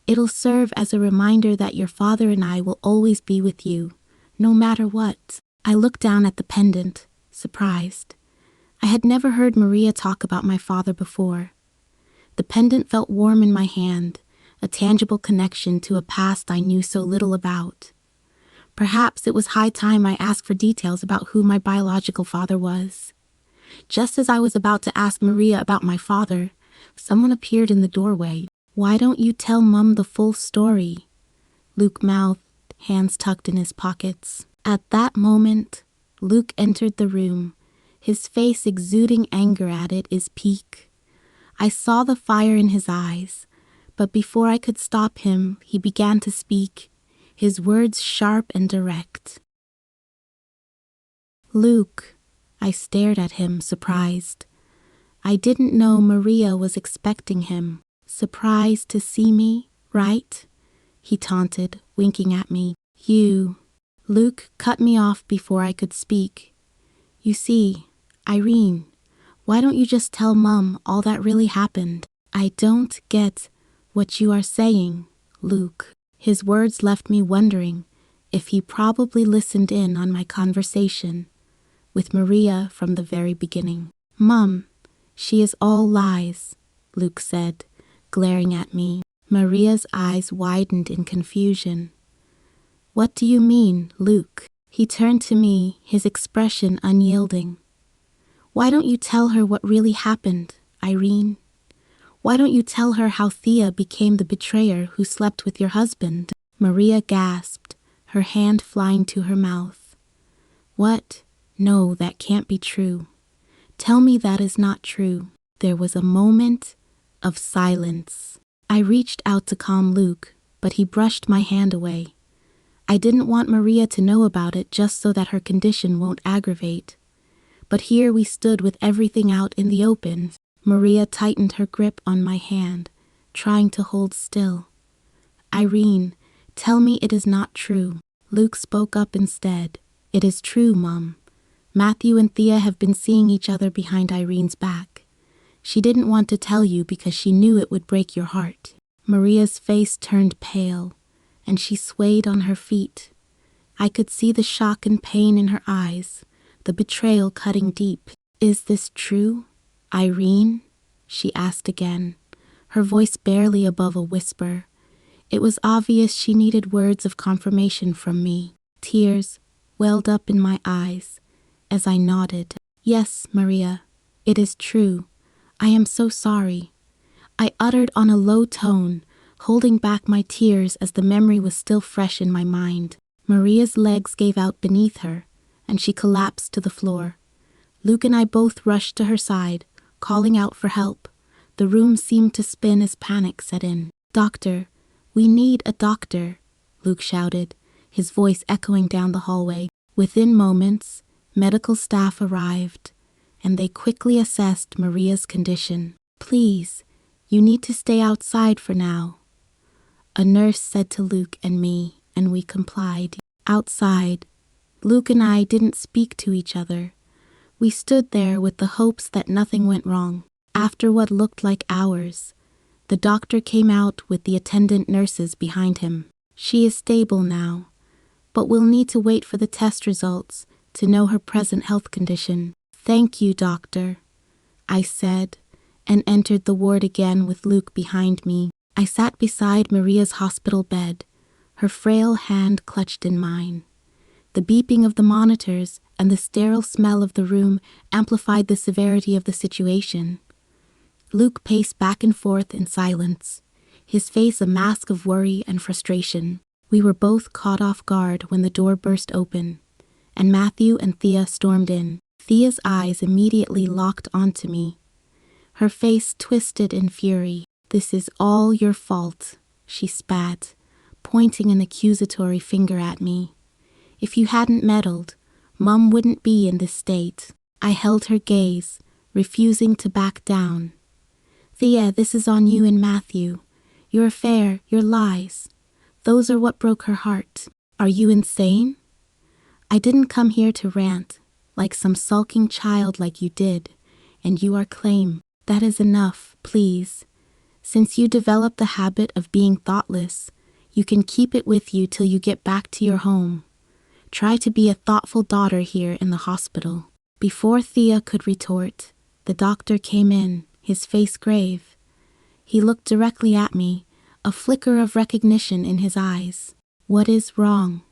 It'll serve as a reminder that your father and I will always be with you, no matter what." I looked down at the pendant, surprised. I had never heard Maria talk about my father before. The pendant felt warm in my hand, a tangible connection to a past I knew so little about. Perhaps it was high time I asked for details about who my biological father was. Just as I was about to ask Maria about my father, someone appeared in the doorway. "Why don't you tell Mum the full story?" Luke mouthed, hands tucked in his pockets. At that moment, Luke entered the room, his face exuding anger at its peak. I saw the fire in his eyes, but before I could stop him, he began to speak, his words sharp and direct. "Luke," I stared at him, surprised. I didn't know Maria was expecting him. "Surprised to see me, right?" he taunted, winking at me. "You..." Luke cut me off before I could speak. "You see, Irene, why don't you just tell Mum all that really happened?" "I don't get what you are saying, Luke." His words left me wondering if he probably listened in on my conversation with Maria from the very beginning. "Mum, she is all lies," Luke said, glaring at me. Maria's eyes widened in confusion. "What do you mean, Luke?" He turned to me, his expression unyielding. "Why don't you tell her what really happened, Irene? Why don't you tell her how Thea became the betrayer who slept with your husband?" Maria gasped, her hand flying to her mouth. "What? No, that can't be true. Tell me that is not true." There was a moment of silence. I reached out to calm Luke, but he brushed my hand away. I didn't want Maria to know about it just so that her condition won't aggravate. But here we stood with everything out in the open. Maria tightened her grip on my hand, trying to hold still. "Irene, tell me it is not true." Luke spoke up instead. "It is true, Mum. Matthew and Thea have been seeing each other behind Irene's back. She didn't want to tell you because she knew it would break your heart." Maria's face turned pale, and she swayed on her feet. I could see the shock and pain in her eyes, the betrayal cutting deep. "Is this true, Irene?" she asked again, her voice barely above a whisper. It was obvious she needed words of confirmation from me. Tears welled up in my eyes as I nodded. "Yes, Maria, it is true. I am so sorry," I uttered on a low tone, holding back my tears as the memory was still fresh in my mind. Maria's legs gave out beneath her, and she collapsed to the floor. Luke and I both rushed to her side, calling out for help. The room seemed to spin as panic set in. "Doctor, we need a doctor," Luke shouted, his voice echoing down the hallway. Within moments, medical staff arrived, and they quickly assessed Maria's condition. "Please, you need to stay outside for now," a nurse said to Luke and me, and we complied. Outside, Luke and I didn't speak to each other, We stood there with the hopes that nothing went wrong. After what looked like hours, the doctor came out with the attendant nurses behind him. She is stable now, but we'll need to wait for the test results to know her present health condition. Thank you, doctor, I said, and entered the ward again with Luke behind me. I sat beside Maria's hospital bed, her frail hand clutched in mine. The beeping of the monitors and the sterile smell of the room amplified the severity of the situation. Luke paced back and forth in silence, his face a mask of worry and frustration. We were both caught off guard when the door burst open, and Matthew and Thea stormed in. Thea's eyes immediately locked onto me. Her face twisted in fury. "This is all your fault," she spat, pointing an accusatory finger at me. "If you hadn't meddled, Mum wouldn't be in this state." I held her gaze, refusing to back down. "Thea, this is on you and Matthew. Your affair, your lies. Those are what broke her heart. Are you insane? I didn't come here to rant, like some sulking child like you did, and you are claim. That is enough, please. Since you developed the habit of being thoughtless, you can keep it with you till you get back to your home. Try to be a thoughtful daughter here in the hospital." Before Thea could retort, the doctor came in, his face grave. He looked directly at me, a flicker of recognition in his eyes. "What is wrong,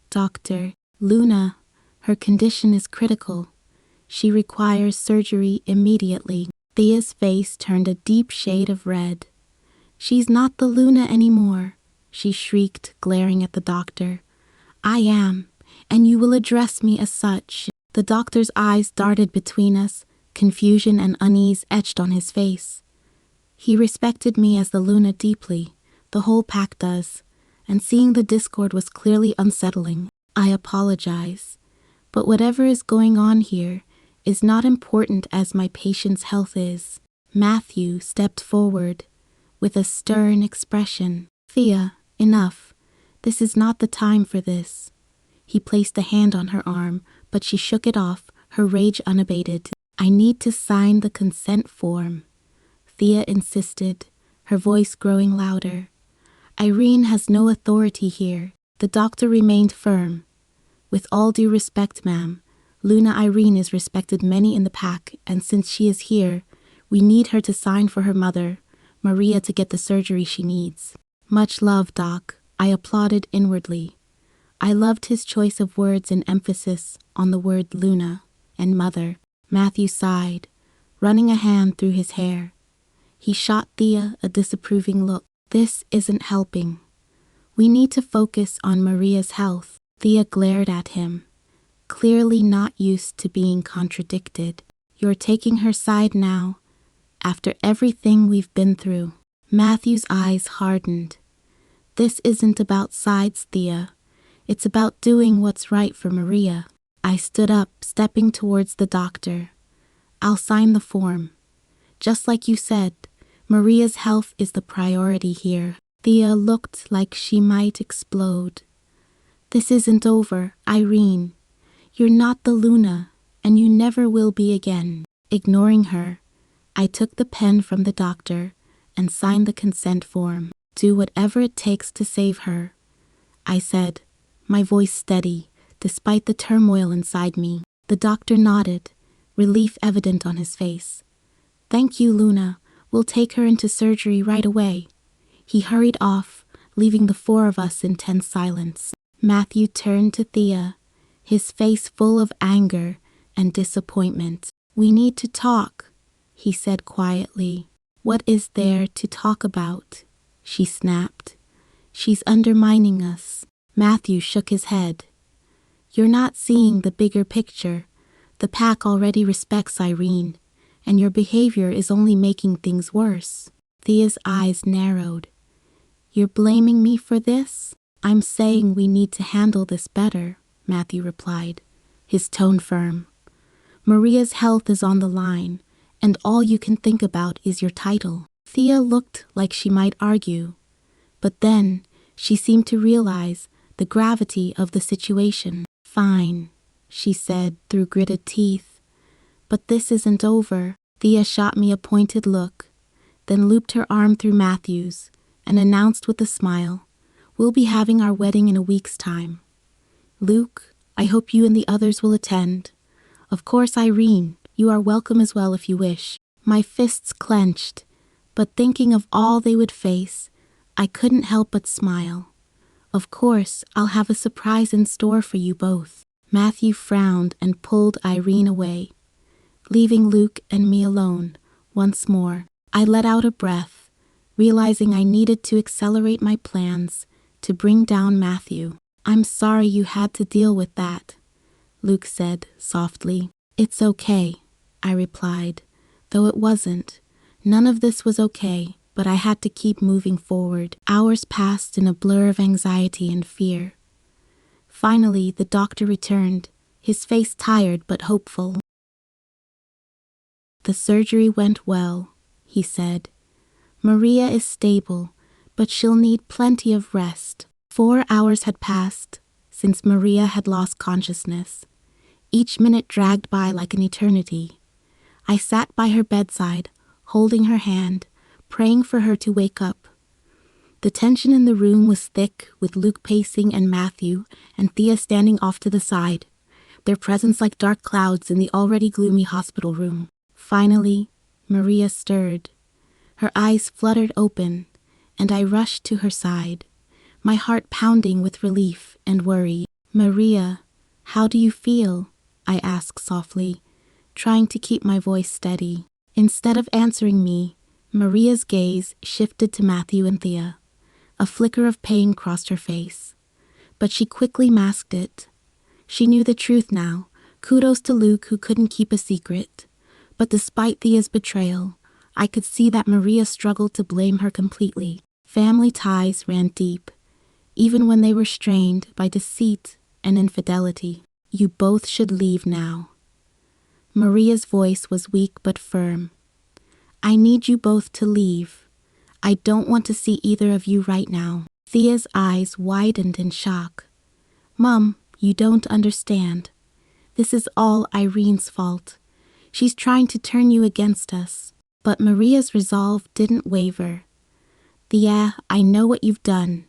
doctor?" "Luna, her condition is critical. She requires surgery immediately." Thea's face turned a deep shade of red. "She's not the Luna anymore," she shrieked, glaring at the doctor. "I am, and you will address me as such." The doctor's eyes darted between us, confusion and unease etched on his face. He respected me as the Luna deeply, the whole pack does, and seeing the discord was clearly unsettling. "I apologize, but whatever is going on here is not important as my patient's health is." Matthew stepped forward with a stern expression. "Thea, enough. This is not the time for this." He placed a hand on her arm, but she shook it off, her rage unabated. "I need to sign the consent form," Thea insisted, her voice growing louder. "Irene has no authority here." The doctor remained firm. "With all due respect, ma'am, Luna Irene is respected many in the pack, and since she is here, we need her to sign for her mother, Maria, to get the surgery she needs." "Much love, Doc," I applauded inwardly. I loved his choice of words and emphasis on the word Luna and mother. Matthew sighed, running a hand through his hair. He shot Thea a disapproving look. "This isn't helping. We need to focus on Maria's health." Thea glared at him, clearly not used to being contradicted. "You're taking her side now, after everything we've been through." Matthew's eyes hardened. "This isn't about sides, Thea. It's about doing what's right for Maria." I stood up, stepping towards the doctor. "I'll sign the form. Just like you said, Maria's health is the priority here." Thea looked like she might explode. "This isn't over, Irene. You're not the Luna, and you never will be again." Ignoring her, I took the pen from the doctor and signed the consent form. "Do whatever it takes to save her," I said, my voice steady, despite the turmoil inside me. The doctor nodded, relief evident on his face. "Thank you, Luna. We'll take her into surgery right away." He hurried off, leaving the four of us in tense silence. Matthew turned to Thea, his face full of anger and disappointment. "We need to talk," he said quietly. "What is there to talk about?" she snapped. "She's undermining us." Matthew shook his head. "You're not seeing the bigger picture. The pack already respects Irene, and your behavior is only making things worse." Thea's eyes narrowed. "You're blaming me for this?" "I'm saying we need to handle this better," Matthew replied, his tone firm. "Maria's health is on the line, and all you can think about is your title." Thea looked like she might argue, but then she seemed to realize the gravity of the situation. "Fine," she said through gritted teeth. But this isn't over. Thea shot me a pointed look, then looped her arm through Matthew's and announced with a smile, "We'll be having our wedding in a week's time. Luke, I hope you and the others will attend. Of course, Irene, you are welcome as well if you wish." My fists clenched, but thinking of all they would face, I couldn't help but smile. "Of course, I'll have a surprise in store for you both." Matthew frowned and pulled Irene away, leaving Luke and me alone once more. I let out a breath, realizing I needed to accelerate my plans to bring down Matthew. "I'm sorry you had to deal with that," Luke said softly. "It's okay," I replied, though it wasn't. None of this was okay, but I had to keep moving forward. Hours passed in a blur of anxiety and fear. Finally, the doctor returned, his face tired but hopeful. "The surgery went well," he said. "Maria is stable, but she'll need plenty of rest." 4 hours had passed since Maria had lost consciousness. Each minute dragged by like an eternity. I sat by her bedside, holding her hand, praying for her to wake up. The tension in the room was thick, with Luke pacing and Matthew and Thea standing off to the side, their presence like dark clouds in the already gloomy hospital room. Finally, Maria stirred. Her eyes fluttered open, and I rushed to her side, my heart pounding with relief and worry. "Maria, how do you feel?" I asked softly, trying to keep my voice steady. Instead of answering me, Maria's gaze shifted to Matthew and Thea. A flicker of pain crossed her face, but she quickly masked it. She knew the truth now. Kudos to Luke, who couldn't keep a secret. But despite Thea's betrayal, I could see that Maria struggled to blame her completely. Family ties ran deep, even when they were strained by deceit and infidelity. "You both should leave now." Maria's voice was weak but firm. "I need you both to leave. I don't want to see either of you right now." Thea's eyes widened in shock. "Mom, you don't understand. This is all Irene's fault. She's trying to turn you against us." But Maria's resolve didn't waver. "Thea, I know what you've done.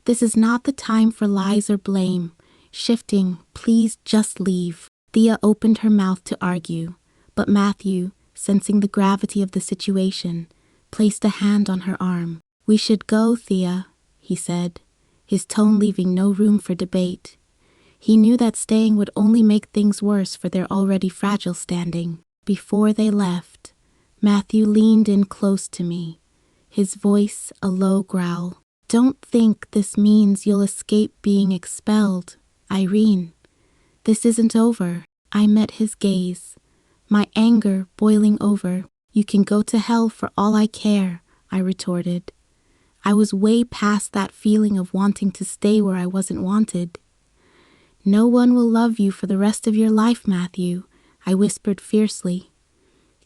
This is not the time for lies or blame. Shifting, please just leave." Thea opened her mouth to argue, but Matthew, sensing the gravity of the situation, placed a hand on her arm. "We should go, Thea," he said, his tone leaving no room for debate. He knew that staying would only make things worse for their already fragile standing. Before they left, Matthew leaned in close to me, his voice a low growl. "Don't think this means you'll escape being expelled, Irene. This isn't over." I met his gaze, my anger boiling over. "You can go to hell for all I care," I retorted. I was way past that feeling of wanting to stay where I wasn't wanted. "No one will love you for the rest of your life, Matthew," I whispered fiercely.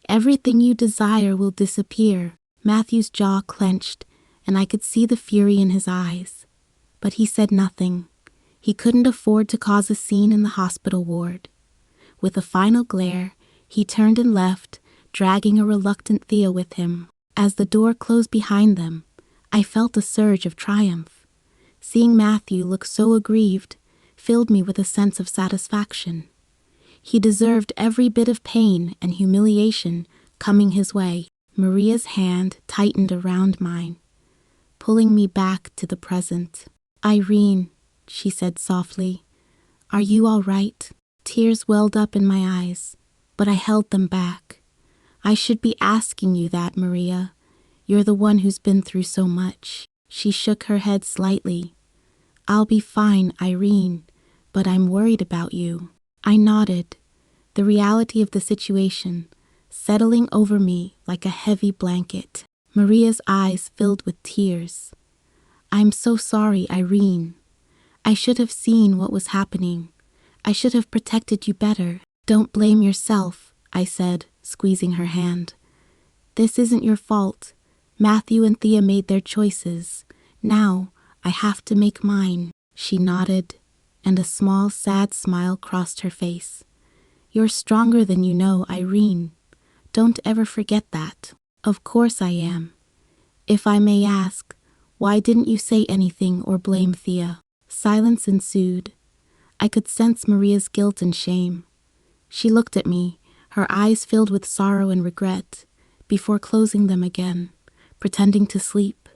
"Everything you desire will disappear." Matthew's jaw clenched, and I could see the fury in his eyes. But he said nothing. He couldn't afford to cause a scene in the hospital ward. With a final glare, he turned and left, dragging a reluctant Thea with him. As the door closed behind them, I felt a surge of triumph. Seeing Matthew look so aggrieved filled me with a sense of satisfaction. He deserved every bit of pain and humiliation coming his way. Maria's hand tightened around mine, pulling me back to the present. "Irene," she said softly, "are you all right?" Tears welled up in my eyes, but I held them back. "I should be asking you that, Maria. You're the one who's been through so much." She shook her head slightly. "I'll be fine, Irene, but I'm worried about you." I nodded, the reality of the situation settling over me like a heavy blanket. Maria's eyes filled with tears. "I'm so sorry, Irene. I should have seen what was happening. I should have protected you better." "Don't blame yourself," I said, squeezing her hand. "This isn't your fault. Matthew and Thea made their choices. Now I have to make mine." She nodded, and a small, sad smile crossed her face. You're stronger than you know, Irene. Don't ever forget that. Of course I am. If I may ask, why didn't you say anything or blame Thea? Silence ensued. I could sense Maria's guilt and shame. She looked at me, her eyes filled with sorrow and regret, before closing them again, pretending to sleep.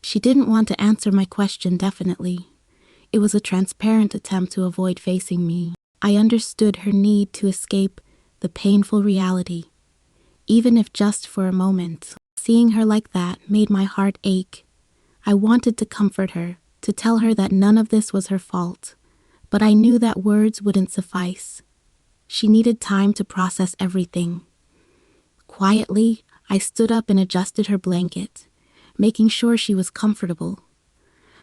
She didn't want to answer my question definitely. It was a transparent attempt to avoid facing me. I understood her need to escape the painful reality, even if just for a moment. Seeing her like that made my heart ache. I wanted to comfort her, to tell her that none of this was her fault, but I knew that words wouldn't suffice. She needed time to process everything. Quietly, I stood up and adjusted her blanket, making sure she was comfortable.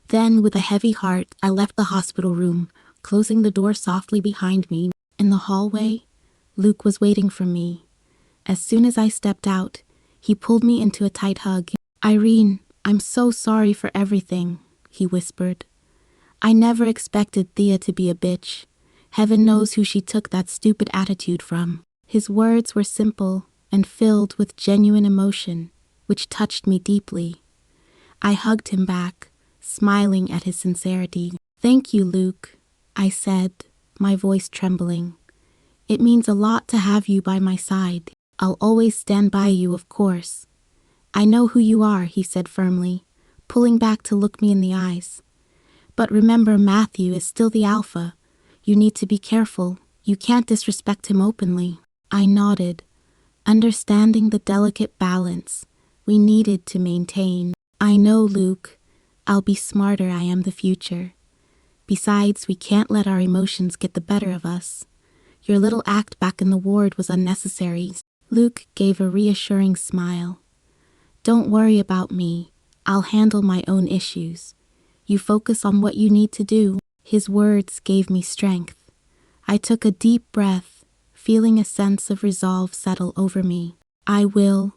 Then, with a heavy heart, I left the hospital room, closing the door softly behind me. In the hallway, Luke was waiting for me. As soon as I stepped out, he pulled me into a tight hug. "Irene, I'm so sorry for everything," he whispered. "I never expected Thea to be a bitch. Heaven knows who she took that stupid attitude from." His words were simple and filled with genuine emotion, which touched me deeply. I hugged him back, smiling at his sincerity. "Thank you, Luke," I said, my voice trembling. "It means a lot to have you by my side. I'll always stand by you, of course." "I know who you are," he said firmly, pulling back to look me in the eyes. "But remember, Matthew is still the alpha. You need to be careful. You can't disrespect him openly." I nodded, understanding the delicate balance we needed to maintain. "I know, Luke. I'll be smarter. I am the future. Besides, we can't let our emotions get the better of us. Your little act back in the ward was unnecessary." Luke gave a reassuring smile. "Don't worry about me. I'll handle my own issues. You focus on what you need to do." His words gave me strength. I took a deep breath, feeling a sense of resolve settle over me. "I will,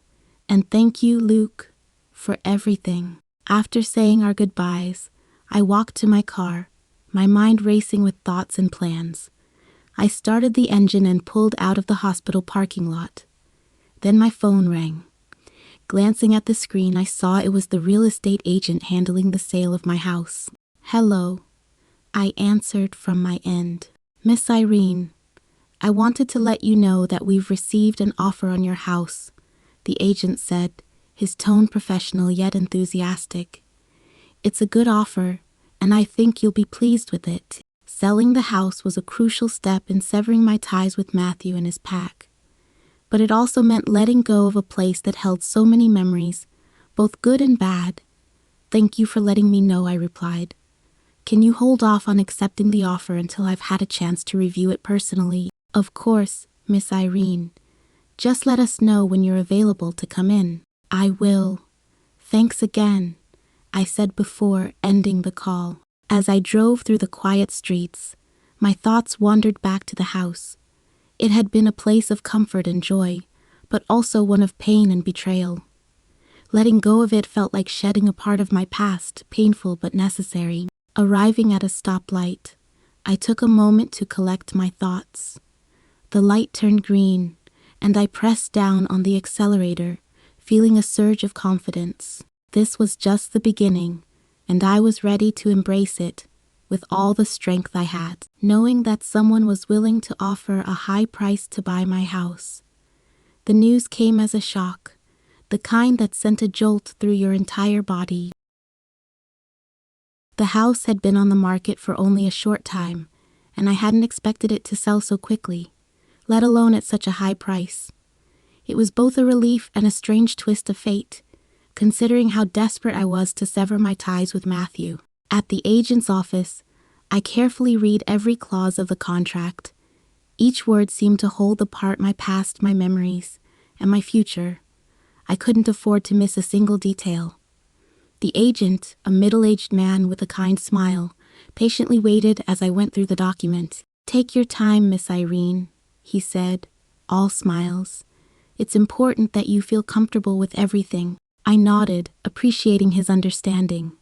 and thank you, Luke, for everything." After saying our goodbyes, I walked to my car, my mind racing with thoughts and plans. I started the engine and pulled out of the hospital parking lot. Then my phone rang. Glancing at the screen, I saw it was the real estate agent handling the sale of my house. "Hello," I answered from my end. "Miss Irene, I wanted to let you know that we've received an offer on your house," the agent said, his tone professional yet enthusiastic. "It's a good offer, and I think you'll be pleased with it." Selling the house was a crucial step in severing my ties with Matthew and his pack. But it also meant letting go of a place that held so many memories, both good and bad. "Thank you for letting me know," I replied. "Can you hold off on accepting the offer until I've had a chance to review it personally?" "Of course, Miss Irene. Just let us know when you're available to come in." "I will. Thanks again," I said before ending the call. As I drove through the quiet streets, my thoughts wandered back to the house. It had been a place of comfort and joy, but also one of pain and betrayal. Letting go of it felt like shedding a part of my past, painful but necessary. Arriving at a stoplight, I took a moment to collect my thoughts. The light turned green, and I pressed down on the accelerator, feeling a surge of confidence. This was just the beginning, and I was ready to embrace it with all the strength I had, knowing that someone was willing to offer a high price to buy my house. The news came as a shock, the kind that sent a jolt through your entire body. The house had been on the market for only a short time, and I hadn't expected it to sell so quickly, let alone at such a high price. It was both a relief and a strange twist of fate, considering how desperate I was to sever my ties with Matthew. At the agent's office, I carefully read every clause of the contract. Each word seemed to hold apart my past, my memories, and my future. I couldn't afford to miss a single detail. The agent, a middle-aged man with a kind smile, patiently waited as I went through the document. "Take your time, Miss Irene," he said, all smiles. "It's important that you feel comfortable with everything." I nodded, appreciating his understanding.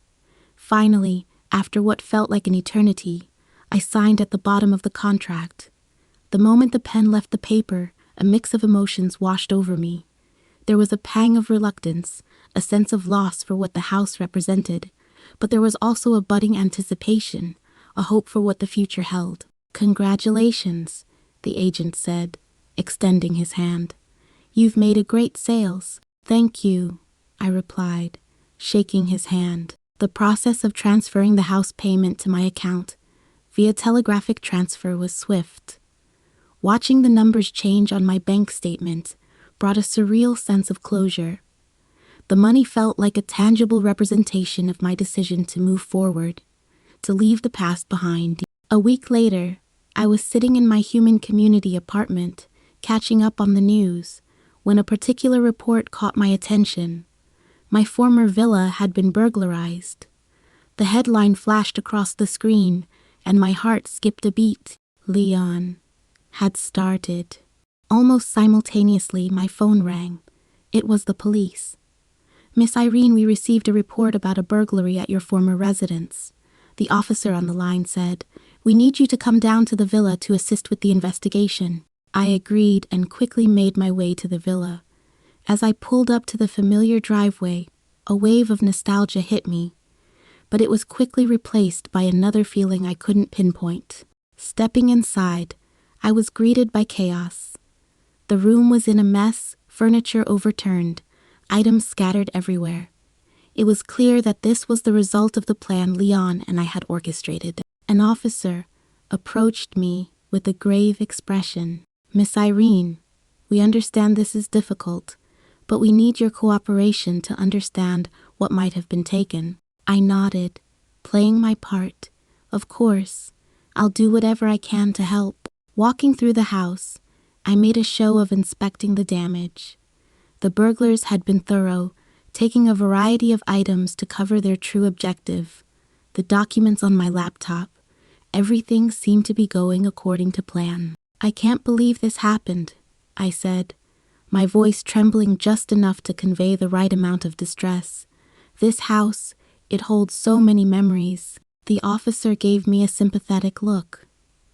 Finally, after what felt like an eternity, I signed at the bottom of the contract. The moment the pen left the paper, a mix of emotions washed over me. There was a pang of reluctance, a sense of loss for what the house represented, but there was also a budding anticipation, a hope for what the future held. "Congratulations," the agent said, extending his hand. "You've made a great sales." "Thank you," I replied, shaking his hand. The process of transferring the house payment to my account via telegraphic transfer was swift. Watching the numbers change on my bank statement brought a surreal sense of closure. The money felt like a tangible representation of my decision to move forward, to leave the past behind. A week later, I was sitting in my human community apartment, catching up on the news, when a particular report caught my attention. My former villa had been burglarized. The headline flashed across the screen, and my heart skipped a beat. Leon had started. Almost simultaneously, my phone rang. It was the police. "Miss Irene, we received a report about a burglary at your former residence." The officer on the line said, "We need you to come down to the villa to assist with the investigation." I agreed and quickly made my way to the villa. As I pulled up to the familiar driveway, a wave of nostalgia hit me, but it was quickly replaced by another feeling I couldn't pinpoint. Stepping inside, I was greeted by chaos. The room was in a mess, furniture overturned, items scattered everywhere. It was clear that this was the result of the plan Leon and I had orchestrated. An officer approached me with a grave expression. "Miss Irene, we understand this is difficult, but we need your cooperation to understand what might have been taken." I nodded, playing my part. "Of course, I'll do whatever I can to help." Walking through the house, I made a show of inspecting the damage. The burglars had been thorough, taking a variety of items to cover their true objective. The documents on my laptop, everything seemed to be going according to plan. "I can't believe this happened," I said, my voice trembling just enough to convey the right amount of distress. "This house, it holds so many memories." The officer gave me a sympathetic look.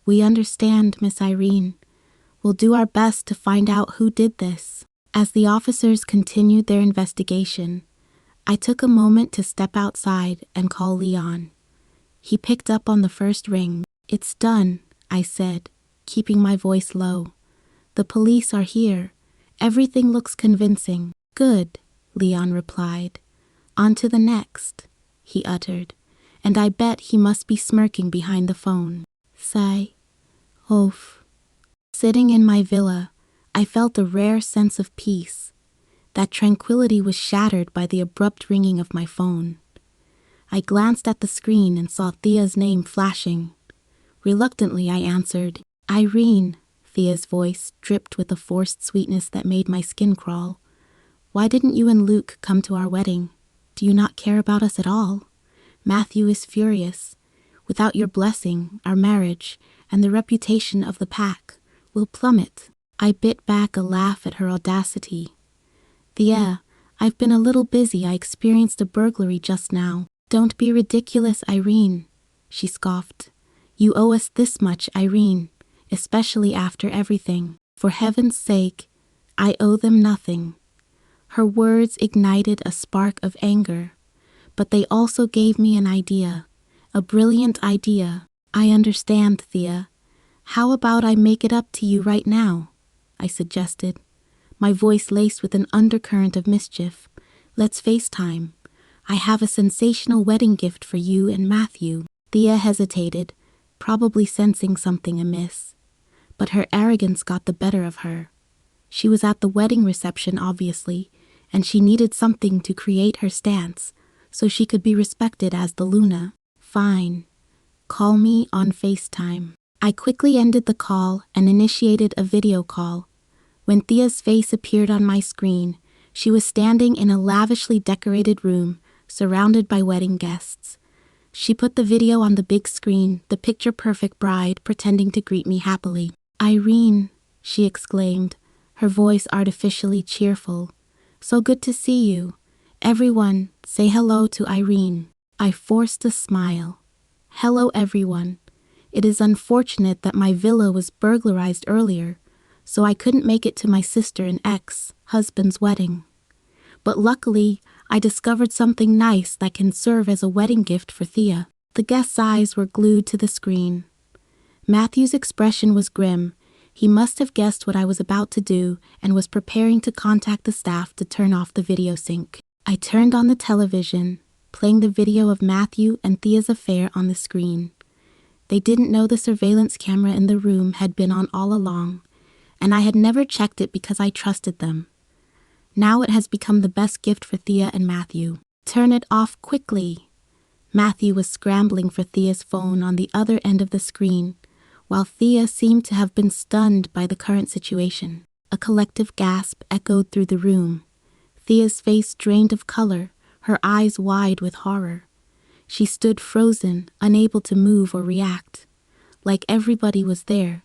"We understand, Miss Irene. We'll do our best to find out who did this." As the officers continued their investigation, I took a moment to step outside and call Leon. He picked up on the first ring. "It's done," I said, keeping my voice low. "The police are here. Everything looks convincing." "Good," Leon replied. "On to the next," he uttered, and I bet he must be smirking behind the phone. Sigh. Oof. Sitting in my villa, I felt a rare sense of peace. That tranquility was shattered by the abrupt ringing of my phone. I glanced at the screen and saw Thea's name flashing. Reluctantly, I answered. "Irene," Thea's voice dripped with a forced sweetness that made my skin crawl. "Why didn't you and Luke come to our wedding? Do you not care about us at all? Matthew is furious. Without your blessing, our marriage, and the reputation of the pack, will plummet." I bit back a laugh at her audacity. "Thea, I've been a little busy. I experienced a burglary just now." "Don't be ridiculous, Irene," she scoffed. "You owe us this much, Irene, especially after everything. For heaven's sake, I owe them nothing." Her words ignited a spark of anger, but they also gave me an idea, a brilliant idea. "I understand, Thea. How about I make it up to you right now?" I suggested, my voice laced with an undercurrent of mischief. "Let's FaceTime. I have a sensational wedding gift for you and Matthew." Thea hesitated, probably sensing something amiss, but her arrogance got the better of her. She was at the wedding reception, obviously, and she needed something to create her stance, so she could be respected as the Luna. "Fine. Call me on FaceTime." I quickly ended the call and initiated a video call. When Thea's face appeared on my screen, she was standing in a lavishly decorated room, surrounded by wedding guests. She put the video on the big screen, the picture-perfect bride pretending to greet me happily. "Irene," she exclaimed, her voice artificially cheerful. "So good to see you. Everyone, say hello to Irene." I forced a smile. "Hello, everyone. It is unfortunate that my villa was burglarized earlier, so I couldn't make it to my sister and ex-husband's wedding. But luckily, I discovered something nice that can serve as a wedding gift for Thea." The guest's eyes were glued to the screen. Matthew's expression was grim. He must have guessed what I was about to do and was preparing to contact the staff to turn off the video sync. I turned on the television, playing the video of Matthew and Thea's affair on the screen. They didn't know the surveillance camera in the room had been on all along, and I had never checked it because I trusted them. Now it has become the best gift for Thea and Matthew. "Turn it off quickly." Matthew was scrambling for Thea's phone on the other end of the screen, while Thea seemed to have been stunned by the current situation. A collective gasp echoed through the room. Thea's face drained of color, her eyes wide with horror. She stood frozen, unable to move or react. Like everybody was there.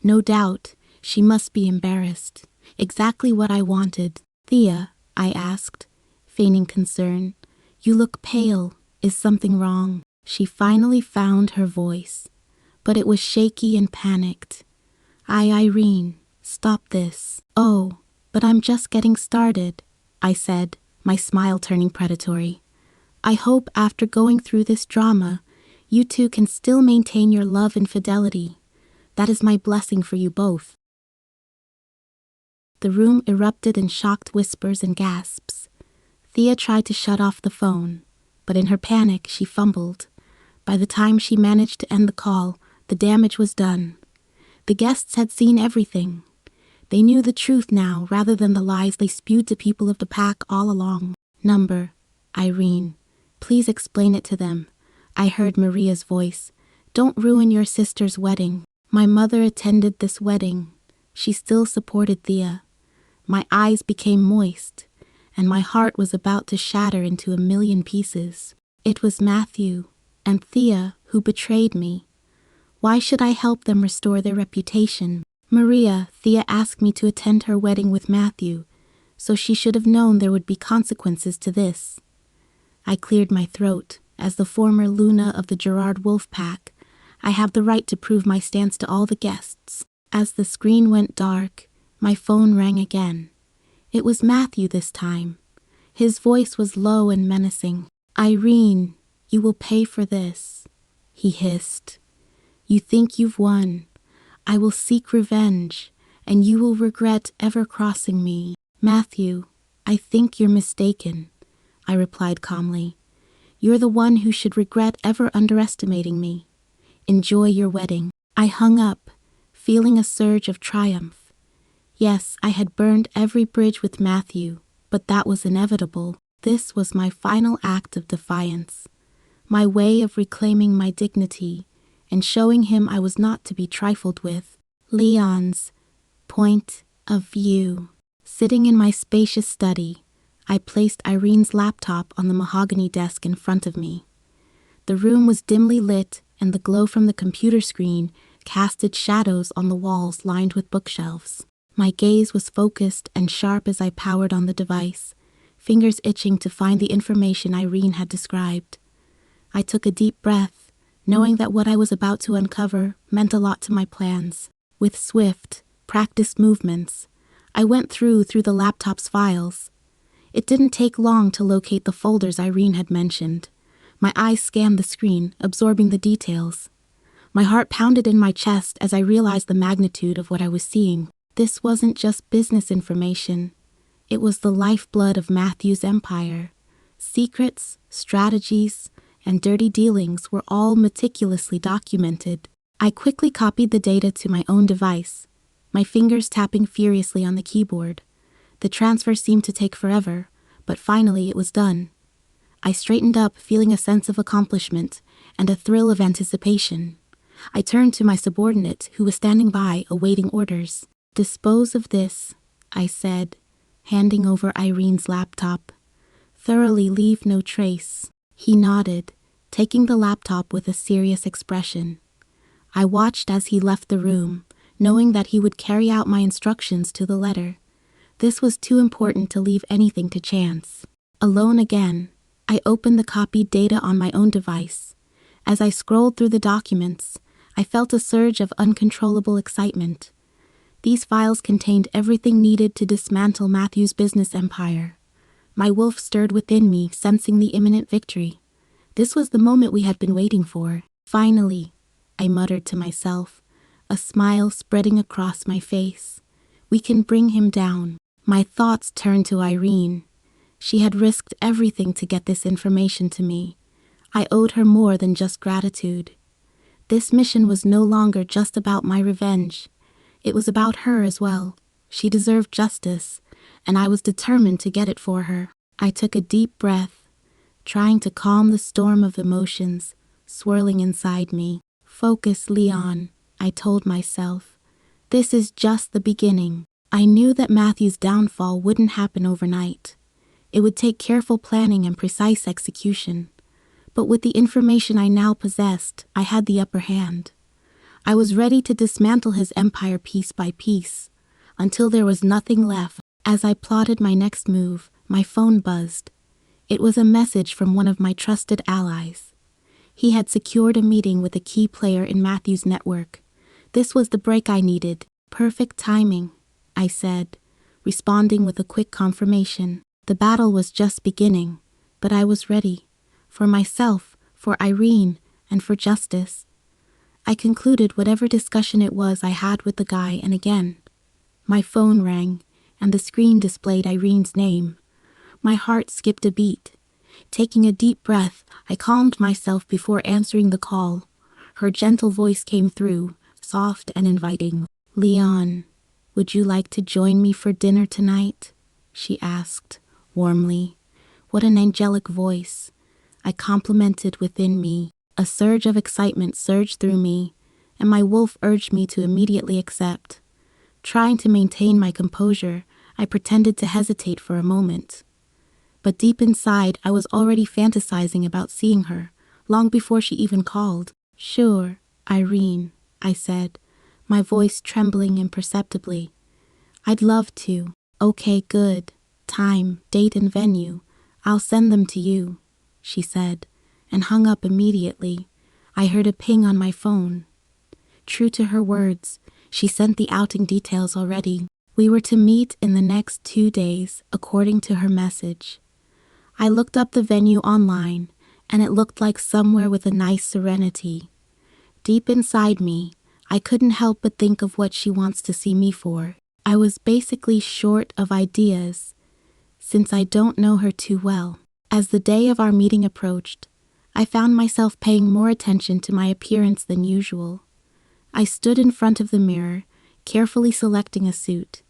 No doubt, she must be embarrassed. "Exactly what I wanted." "Thea," I asked, feigning concern. "You look pale. Is something wrong?" She finally found her voice, but it was shaky and panicked. Irene, stop this." "Oh, but I'm just getting started," I said, my smile turning predatory. "I hope after going through this drama, you two can still maintain your love and fidelity. That is my blessing for you both." The room erupted in shocked whispers and gasps. Thea tried to shut off the phone, but in her panic, she fumbled. By the time she managed to end the call, the damage was done. The guests had seen everything. They knew the truth now rather than the lies they spewed to people of the pack all along. "Number, Irene, please explain it to them," I heard Maria's voice. "Don't ruin your sister's wedding." My mother attended this wedding. She still supported Thea. My eyes became moist, and my heart was about to shatter into a million pieces. It was Matthew and Thea who betrayed me. Why should I help them restore their reputation? "Maria, Thea asked me to attend her wedding with Matthew, so she should have known there would be consequences to this." I cleared my throat. As the former Luna of the Gerard Wolf pack, I have the right to prove my stance to all the guests. As the screen went dark, my phone rang again. It was Matthew this time. His voice was low and menacing. "Irene, you will pay for this," he hissed. "You think you've won. I will seek revenge, and you will regret ever crossing me." "Matthew, I think you're mistaken," I replied calmly. "You're the one who should regret ever underestimating me. Enjoy your wedding." I hung up, feeling a surge of triumph. Yes, I had burned every bridge with Matthew, but that was inevitable. This was my final act of defiance, my way of reclaiming my dignity and showing him I was not to be trifled with. Leon's point of view. Sitting in my spacious study, I placed Irene's laptop on the mahogany desk in front of me. The room was dimly lit, and the glow from the computer screen casted shadows on the walls lined with bookshelves. My gaze was focused and sharp as I powered on the device, fingers itching to find the information Irene had described. I took a deep breath, knowing that what I was about to uncover meant a lot to my plans. With swift, practiced movements, I went through the laptop's files. It didn't take long to locate the folders Irene had mentioned. My eyes scanned the screen, absorbing the details. My heart pounded in my chest as I realized the magnitude of what I was seeing. This wasn't just business information. It was the lifeblood of Matthew's empire. Secrets, strategies, and dirty dealings were all meticulously documented. I quickly copied the data to my own device, my fingers tapping furiously on the keyboard. The transfer seemed to take forever, but finally it was done. I straightened up, feeling a sense of accomplishment and a thrill of anticipation. I turned to my subordinate, who was standing by, awaiting orders. "Dispose of this," I said, handing over Irene's laptop. "Thoroughly leave no trace." He nodded, taking the laptop with a serious expression. I watched as he left the room, knowing that he would carry out my instructions to the letter. This was too important to leave anything to chance. Alone again, I opened the copied data on my own device. As I scrolled through the documents, I felt a surge of uncontrollable excitement. These files contained everything needed to dismantle Matthew's business empire. My wolf stirred within me, sensing the imminent victory. This was the moment we had been waiting for. Finally, I muttered to myself, a smile spreading across my face. We can bring him down. My thoughts turned to Irene. She had risked everything to get this information to me. I owed her more than just gratitude. This mission was no longer just about my revenge. It was about her as well. She deserved justice, and I was determined to get it for her. I took a deep breath, trying to calm the storm of emotions swirling inside me. Focus, Leon, I told myself. This is just the beginning. I knew that Matthew's downfall wouldn't happen overnight. It would take careful planning and precise execution. But with the information I now possessed, I had the upper hand. I was ready to dismantle his empire piece by piece, until there was nothing left. As I plotted my next move, my phone buzzed. It was a message from one of my trusted allies. He had secured a meeting with a key player in Matthew's network. This was the break I needed. Perfect timing, I said, responding with a quick confirmation. The battle was just beginning, but I was ready. For myself, for Irene, and for justice. I concluded whatever discussion it was I had with the guy, and again, my phone rang, and the screen displayed Irene's name. My heart skipped a beat. Taking a deep breath, I calmed myself before answering the call. Her gentle voice came through, soft and inviting. Leon, would you like to join me for dinner tonight? She asked, warmly. What an angelic voice. I complimented within me. A surge of excitement surged through me, and my wolf urged me to immediately accept. Trying to maintain my composure, I pretended to hesitate for a moment. But deep inside, I was already fantasizing about seeing her, long before she even called. Sure, Irene, I said, my voice trembling imperceptibly. I'd love to. Okay, good. Time, date, and venue. I'll send them to you, she said, and hung up immediately. I heard a ping on my phone. True to her words, she sent the outing details already. We were to meet in the next 2 days, according to her message. I looked up the venue online, and it looked like somewhere with a nice serenity. Deep inside me, I couldn't help but think of what she wants to see me for. I was basically short of ideas, since I don't know her too well. As the day of our meeting approached, I found myself paying more attention to my appearance than usual. I stood in front of the mirror, carefully selecting a suit.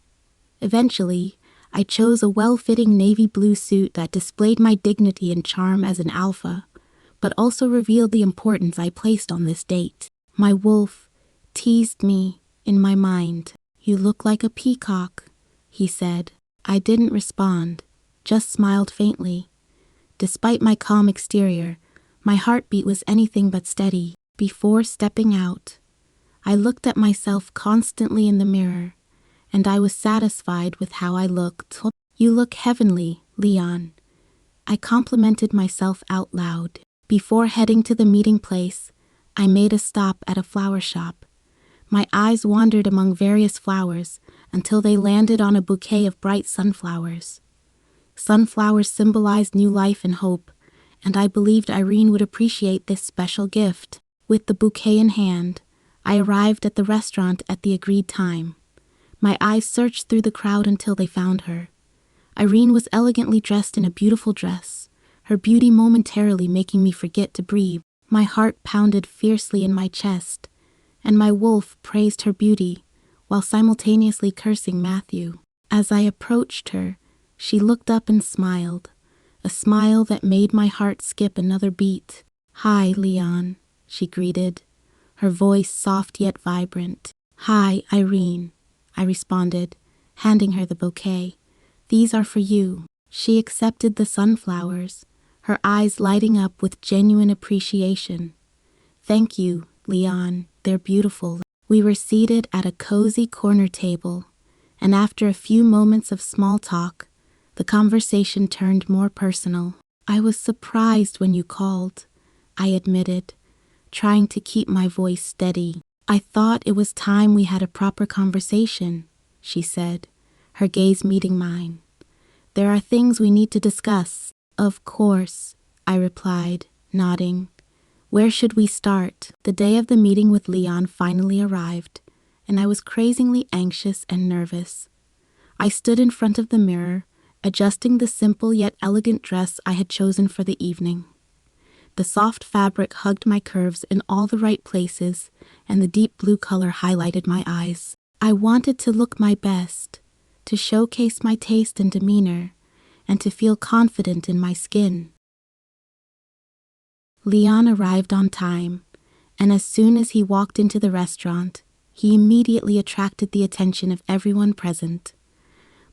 Eventually, I chose a well-fitting navy blue suit that displayed my dignity and charm as an alpha, but also revealed the importance I placed on this date. My wolf teased me in my mind. You look like a peacock, he said. I didn't respond, just smiled faintly. Despite my calm exterior, my heartbeat was anything but steady. Before stepping out, I looked at myself constantly in the mirror, and I was satisfied with how I looked. You look heavenly, Leon. I complimented myself out loud. Before heading to the meeting place, I made a stop at a flower shop. My eyes wandered among various flowers until they landed on a bouquet of bright sunflowers. Sunflowers symbolized new life and hope, and I believed Irene would appreciate this special gift. With the bouquet in hand, I arrived at the restaurant at the agreed time. My eyes searched through the crowd until they found her. Irene was elegantly dressed in a beautiful dress, her beauty momentarily making me forget to breathe. My heart pounded fiercely in my chest, and my wolf praised her beauty, while simultaneously cursing Matthew. As I approached her, she looked up and smiled, a smile that made my heart skip another beat. Hi, Leon, she greeted, her voice soft yet vibrant. Hi, Irene, I responded, handing her the bouquet. These are for you. She accepted the sunflowers, her eyes lighting up with genuine appreciation. Thank you, Leon, they're beautiful. We were seated at a cozy corner table, and after a few moments of small talk, the conversation turned more personal. I was surprised when you called, I admitted, trying to keep my voice steady. "I thought it was time we had a proper conversation," she said, her gaze meeting mine. "There are things we need to discuss." "Of course," I replied, nodding. "Where should we start?" The day of the meeting with Leon finally arrived, and I was crazingly anxious and nervous. I stood in front of the mirror, adjusting the simple yet elegant dress I had chosen for the evening. The soft fabric hugged my curves in all the right places, and the deep blue color highlighted my eyes. I wanted to look my best, to showcase my taste and demeanor, and to feel confident in my skin. Leon arrived on time, and as soon as he walked into the restaurant, he immediately attracted the attention of everyone present.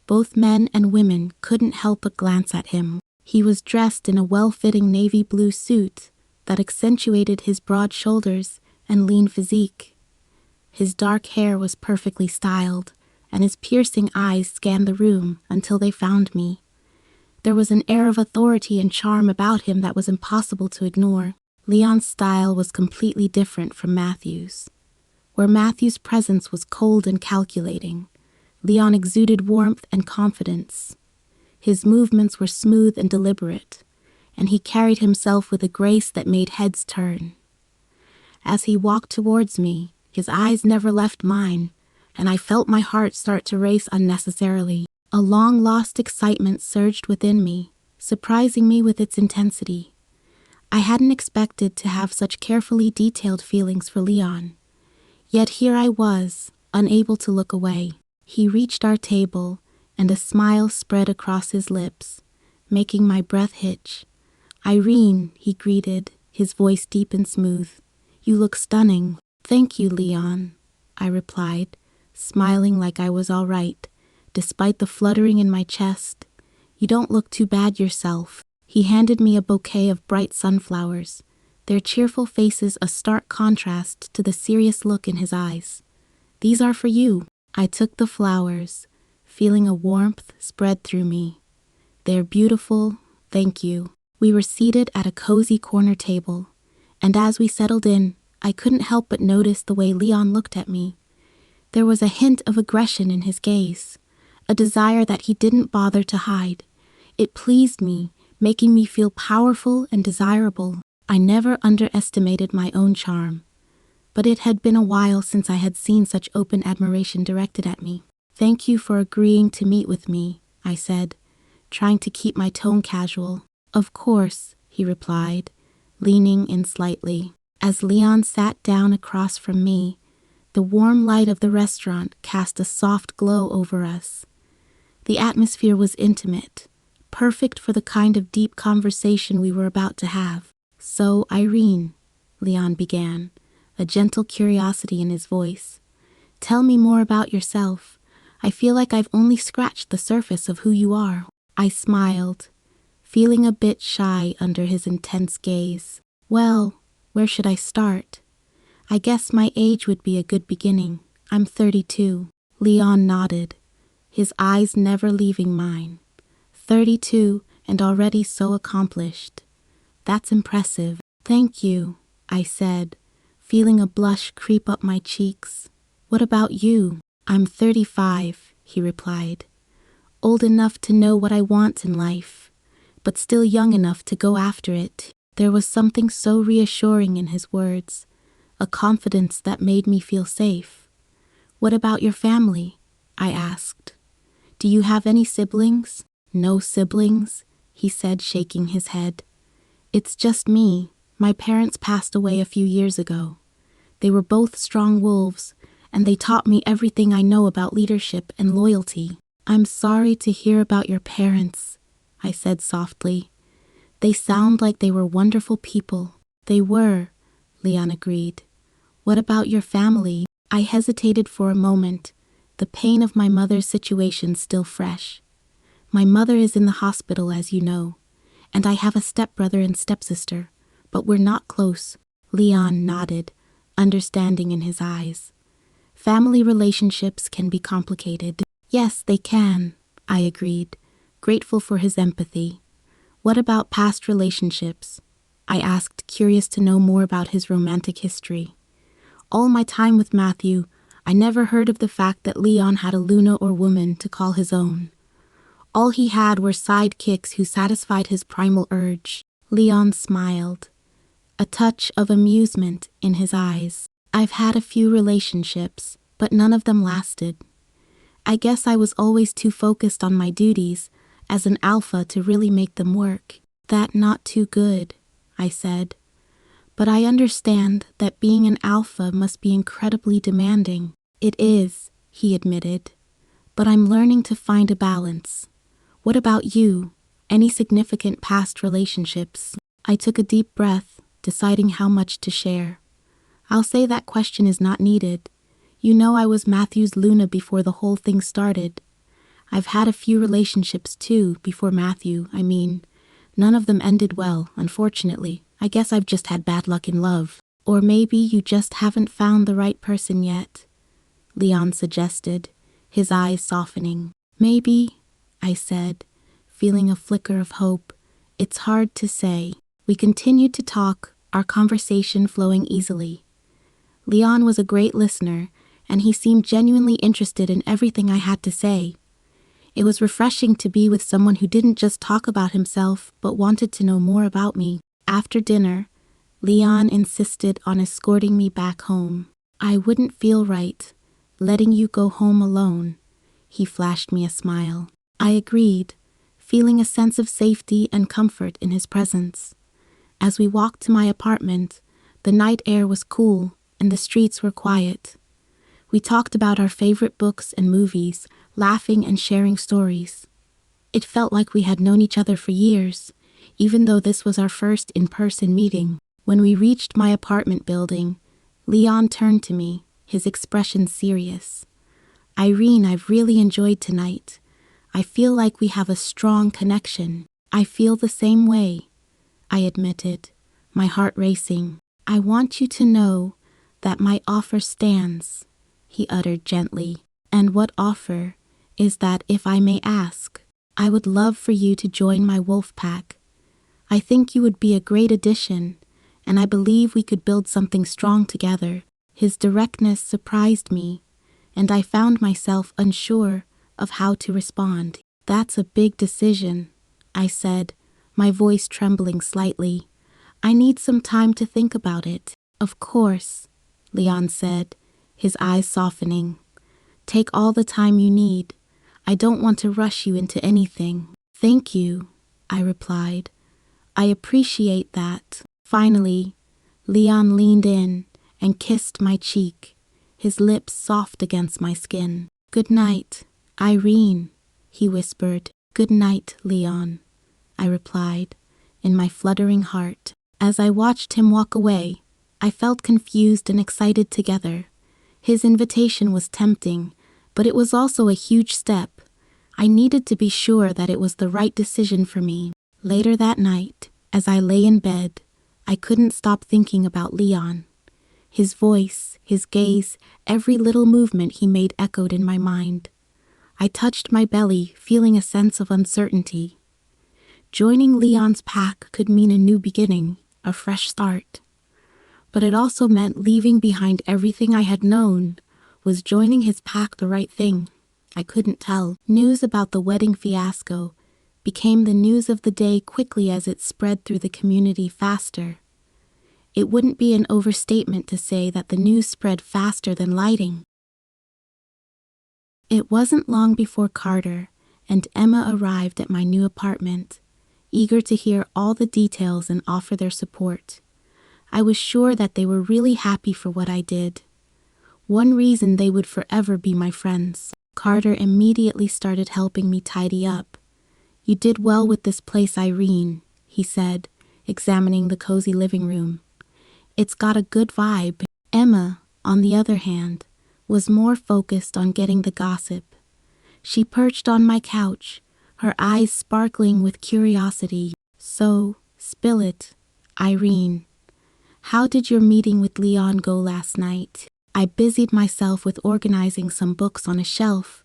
Both men and women couldn't help but glance at him. He was dressed in a well-fitting navy blue suit that accentuated his broad shoulders and lean physique. His dark hair was perfectly styled, and his piercing eyes scanned the room until they found me. There was an air of authority and charm about him that was impossible to ignore. Leon's style was completely different from Matthew's. Where Matthew's presence was cold and calculating, Leon exuded warmth and confidence. His movements were smooth and deliberate, and he carried himself with a grace that made heads turn. As he walked towards me, his eyes never left mine, and I felt my heart start to race unnecessarily. A long-lost excitement surged within me, surprising me with its intensity. I hadn't expected to have such carefully detailed feelings for Leon. Yet here I was, unable to look away. He reached our table, and a smile spread across his lips, making my breath hitch. "Irene," he greeted, his voice deep and smooth. "You look stunning." "Thank you, Leon," I replied, smiling like I was all right, despite the fluttering in my chest. "You don't look too bad yourself." He handed me a bouquet of bright sunflowers, their cheerful faces a stark contrast to the serious look in his eyes. "These are for you." I took the flowers, feeling a warmth spread through me. "They're beautiful, thank you." We were seated at a cozy corner table, and as we settled in, I couldn't help but notice the way Leon looked at me. There was a hint of aggression in his gaze, a desire that he didn't bother to hide. It pleased me, making me feel powerful and desirable. I never underestimated my own charm, but it had been a while since I had seen such open admiration directed at me. "Thank you for agreeing to meet with me," I said, trying to keep my tone casual. "Of course," he replied, leaning in slightly. As Leon sat down across from me, the warm light of the restaurant cast a soft glow over us. The atmosphere was intimate, perfect for the kind of deep conversation we were about to have. "So, Irene," Leon began, a gentle curiosity in his voice, "tell me more about yourself. I feel like I've only scratched the surface of who you are." I smiled, feeling a bit shy under his intense gaze. "Well, where should I start? I guess my age would be a good beginning. I'm 32. Leon nodded, his eyes never leaving mine. 32 and already so accomplished. That's impressive. "Thank you," I said, feeling a blush creep up my cheeks. "What about you?" "I'm 35, he replied. "Old enough to know what I want in life, but still young enough to go after it." There was something so reassuring in his words, a confidence that made me feel safe. "What about your family?" I asked. "Do you have any siblings?" "No siblings," he said, shaking his head. "It's just me. My parents passed away a few years ago. They were both strong wolves, and they taught me everything I know about leadership and loyalty." "I'm sorry to hear about your parents," I said softly. "They sound like they were wonderful people." "They were," Leon agreed. "What about your family?" I hesitated for a moment, the pain of my mother's situation still fresh. "My mother is in the hospital, as you know, and I have a stepbrother and stepsister, but we're not close." Leon nodded, understanding in his eyes. "Family relationships can be complicated." "Yes, they can," I agreed, grateful for his empathy. "What about past relationships? I asked, curious to know more about his romantic history. All my time with Matthew, I never heard of the fact that Leon had a Luna or woman to call his own. All he had were sidekicks who satisfied his primal urge. Leon smiled, a touch of amusement in his eyes. I've had a few relationships, but none of them lasted. I guess I was always too focused on my duties as an alpha to really make them work. That not too good, I said. But I understand that being an alpha must be incredibly demanding. It is, he admitted. But I'm learning to find a balance. What about you? Any significant past relationships? I took a deep breath, deciding how much to share. I'll say that question is not needed. You know I was Matthew's Luna before the whole thing started. I've had a few relationships too, before Matthew, I mean. None of them ended well, unfortunately. I guess I've just had bad luck in love. Or maybe you just haven't found the right person yet, Leon suggested, his eyes softening. Maybe, I said, feeling a flicker of hope. It's hard to say. We continued to talk, our conversation flowing easily. Leon was a great listener, and he seemed genuinely interested in everything I had to say. It was refreshing to be with someone who didn't just talk about himself, but wanted to know more about me. After dinner, Leon insisted on escorting me back home. I wouldn't feel right, letting you go home alone. He flashed me a smile. I agreed, feeling a sense of safety and comfort in his presence. As we walked to my apartment, the night air was cool and the streets were quiet. We talked about our favorite books and movies, laughing and sharing stories. It felt like we had known each other for years, even though this was our first in-person meeting. When we reached my apartment building, Leon turned to me, his expression serious. Irene, I've really enjoyed tonight. I feel like we have a strong connection. I feel the same way, I admitted, my heart racing. I want you to know that my offer stands, he uttered gently. And what offer is that, if I may ask? I would love for you to join my wolf pack. I think you would be a great addition, and I believe we could build something strong together. His directness surprised me, and I found myself unsure of how to respond. That's a big decision, I said, my voice trembling slightly. I need some time to think about it. Of course, Leon said, his eyes softening. Take all the time you need. I don't want to rush you into anything. Thank you, I replied. I appreciate that. Finally, Leon leaned in and kissed my cheek, his lips soft against my skin. Good night, Irene, he whispered. Good night, Leon, I replied, in my fluttering heart. As I watched him walk away, I felt confused and excited together. His invitation was tempting, but it was also a huge step. I needed to be sure that it was the right decision for me. Later that night, as I lay in bed, I couldn't stop thinking about Leon. His voice, his gaze, every little movement he made echoed in my mind. I touched my belly, feeling a sense of uncertainty. Joining Leon's pack could mean a new beginning, a fresh start. But it also meant leaving behind everything I had known. Was joining his pack the right thing? I couldn't tell. News about the wedding fiasco became the news of the day quickly as it spread through the community faster. It wouldn't be an overstatement to say that the news spread faster than lighting. It wasn't long before Carter and Emma arrived at my new apartment, eager to hear all the details and offer their support. I was sure that they were really happy for what I did. One reason they would forever be my friends. Carter immediately started helping me tidy up. You did well with this place, Irene, he said, examining the cozy living room. It's got a good vibe. Emma, on the other hand, was more focused on getting the gossip. She perched on my couch, her eyes sparkling with curiosity. So, spill it, Irene. How did your meeting with Leon go last night? I busied myself with organizing some books on a shelf,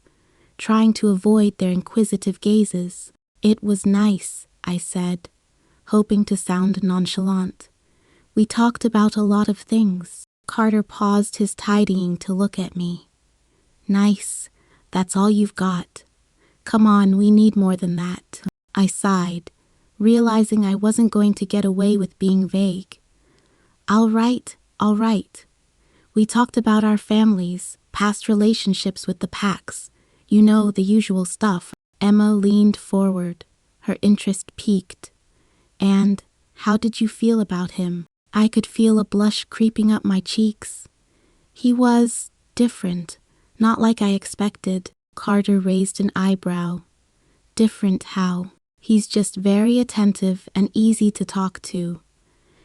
trying to avoid their inquisitive gazes. It was nice, I said, hoping to sound nonchalant. We talked about a lot of things. Carter paused his tidying to look at me. Nice. That's all you've got. Come on, we need more than that. I sighed, realizing I wasn't going to get away with being vague. All right. We talked about our families, past relationships with the packs. You know, the usual stuff. Emma leaned forward, her interest piqued. And how did you feel about him? I could feel a blush creeping up my cheeks. He was different, not like I expected. Carter raised an eyebrow. Different how? He's just very attentive and easy to talk to.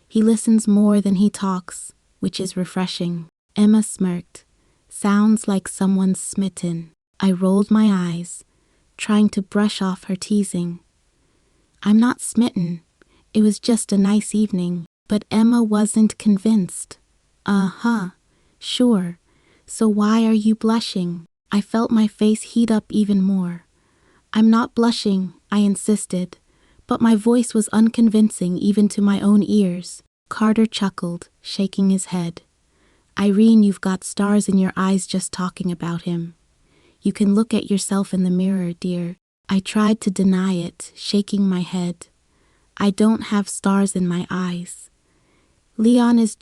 He listens more than he talks, which is refreshing. Emma smirked. Sounds like someone's smitten. I rolled my eyes, trying to brush off her teasing. I'm not smitten. It was just a nice evening. But Emma wasn't convinced. Sure. So why are you blushing? I felt my face heat up even more. I'm not blushing, I insisted, but my voice was unconvincing even to my own ears. Carter chuckled, shaking his head. Irene, you've got stars in your eyes just talking about him. You can look at yourself in the mirror, dear. I tried to deny it, shaking my head. I don't have stars in my eyes. Leon is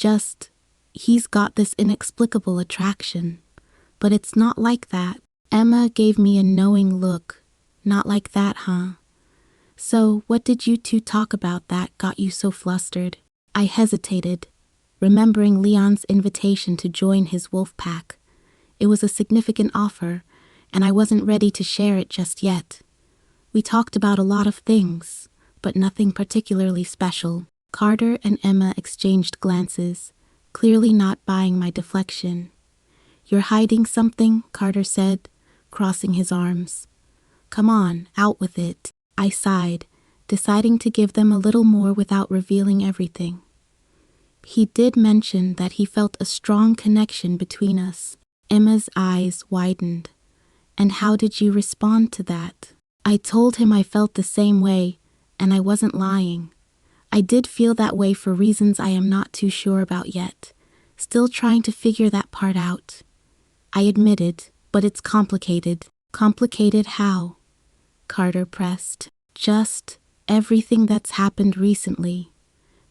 he's got this inexplicable attraction. But it's not like that. Emma gave me a knowing look. Not like that, huh? So, what did you two talk about that got you so flustered? I hesitated, remembering Leon's invitation to join his wolf pack. It was a significant offer, and I wasn't ready to share it just yet. We talked about a lot of things, but nothing particularly special. Carter and Emma exchanged glances, clearly not buying my deflection. You're hiding something, Carter said, crossing his arms. Come on, out with it. I sighed, deciding to give them a little more without revealing everything. He did mention that he felt a strong connection between us. Emma's eyes widened. And how did you respond to that? I told him I felt the same way, and I wasn't lying. I did feel that way for reasons I am not too sure about yet, still trying to figure that part out. I admitted, but it's complicated. Complicated how? Carter pressed. Just everything that's happened recently.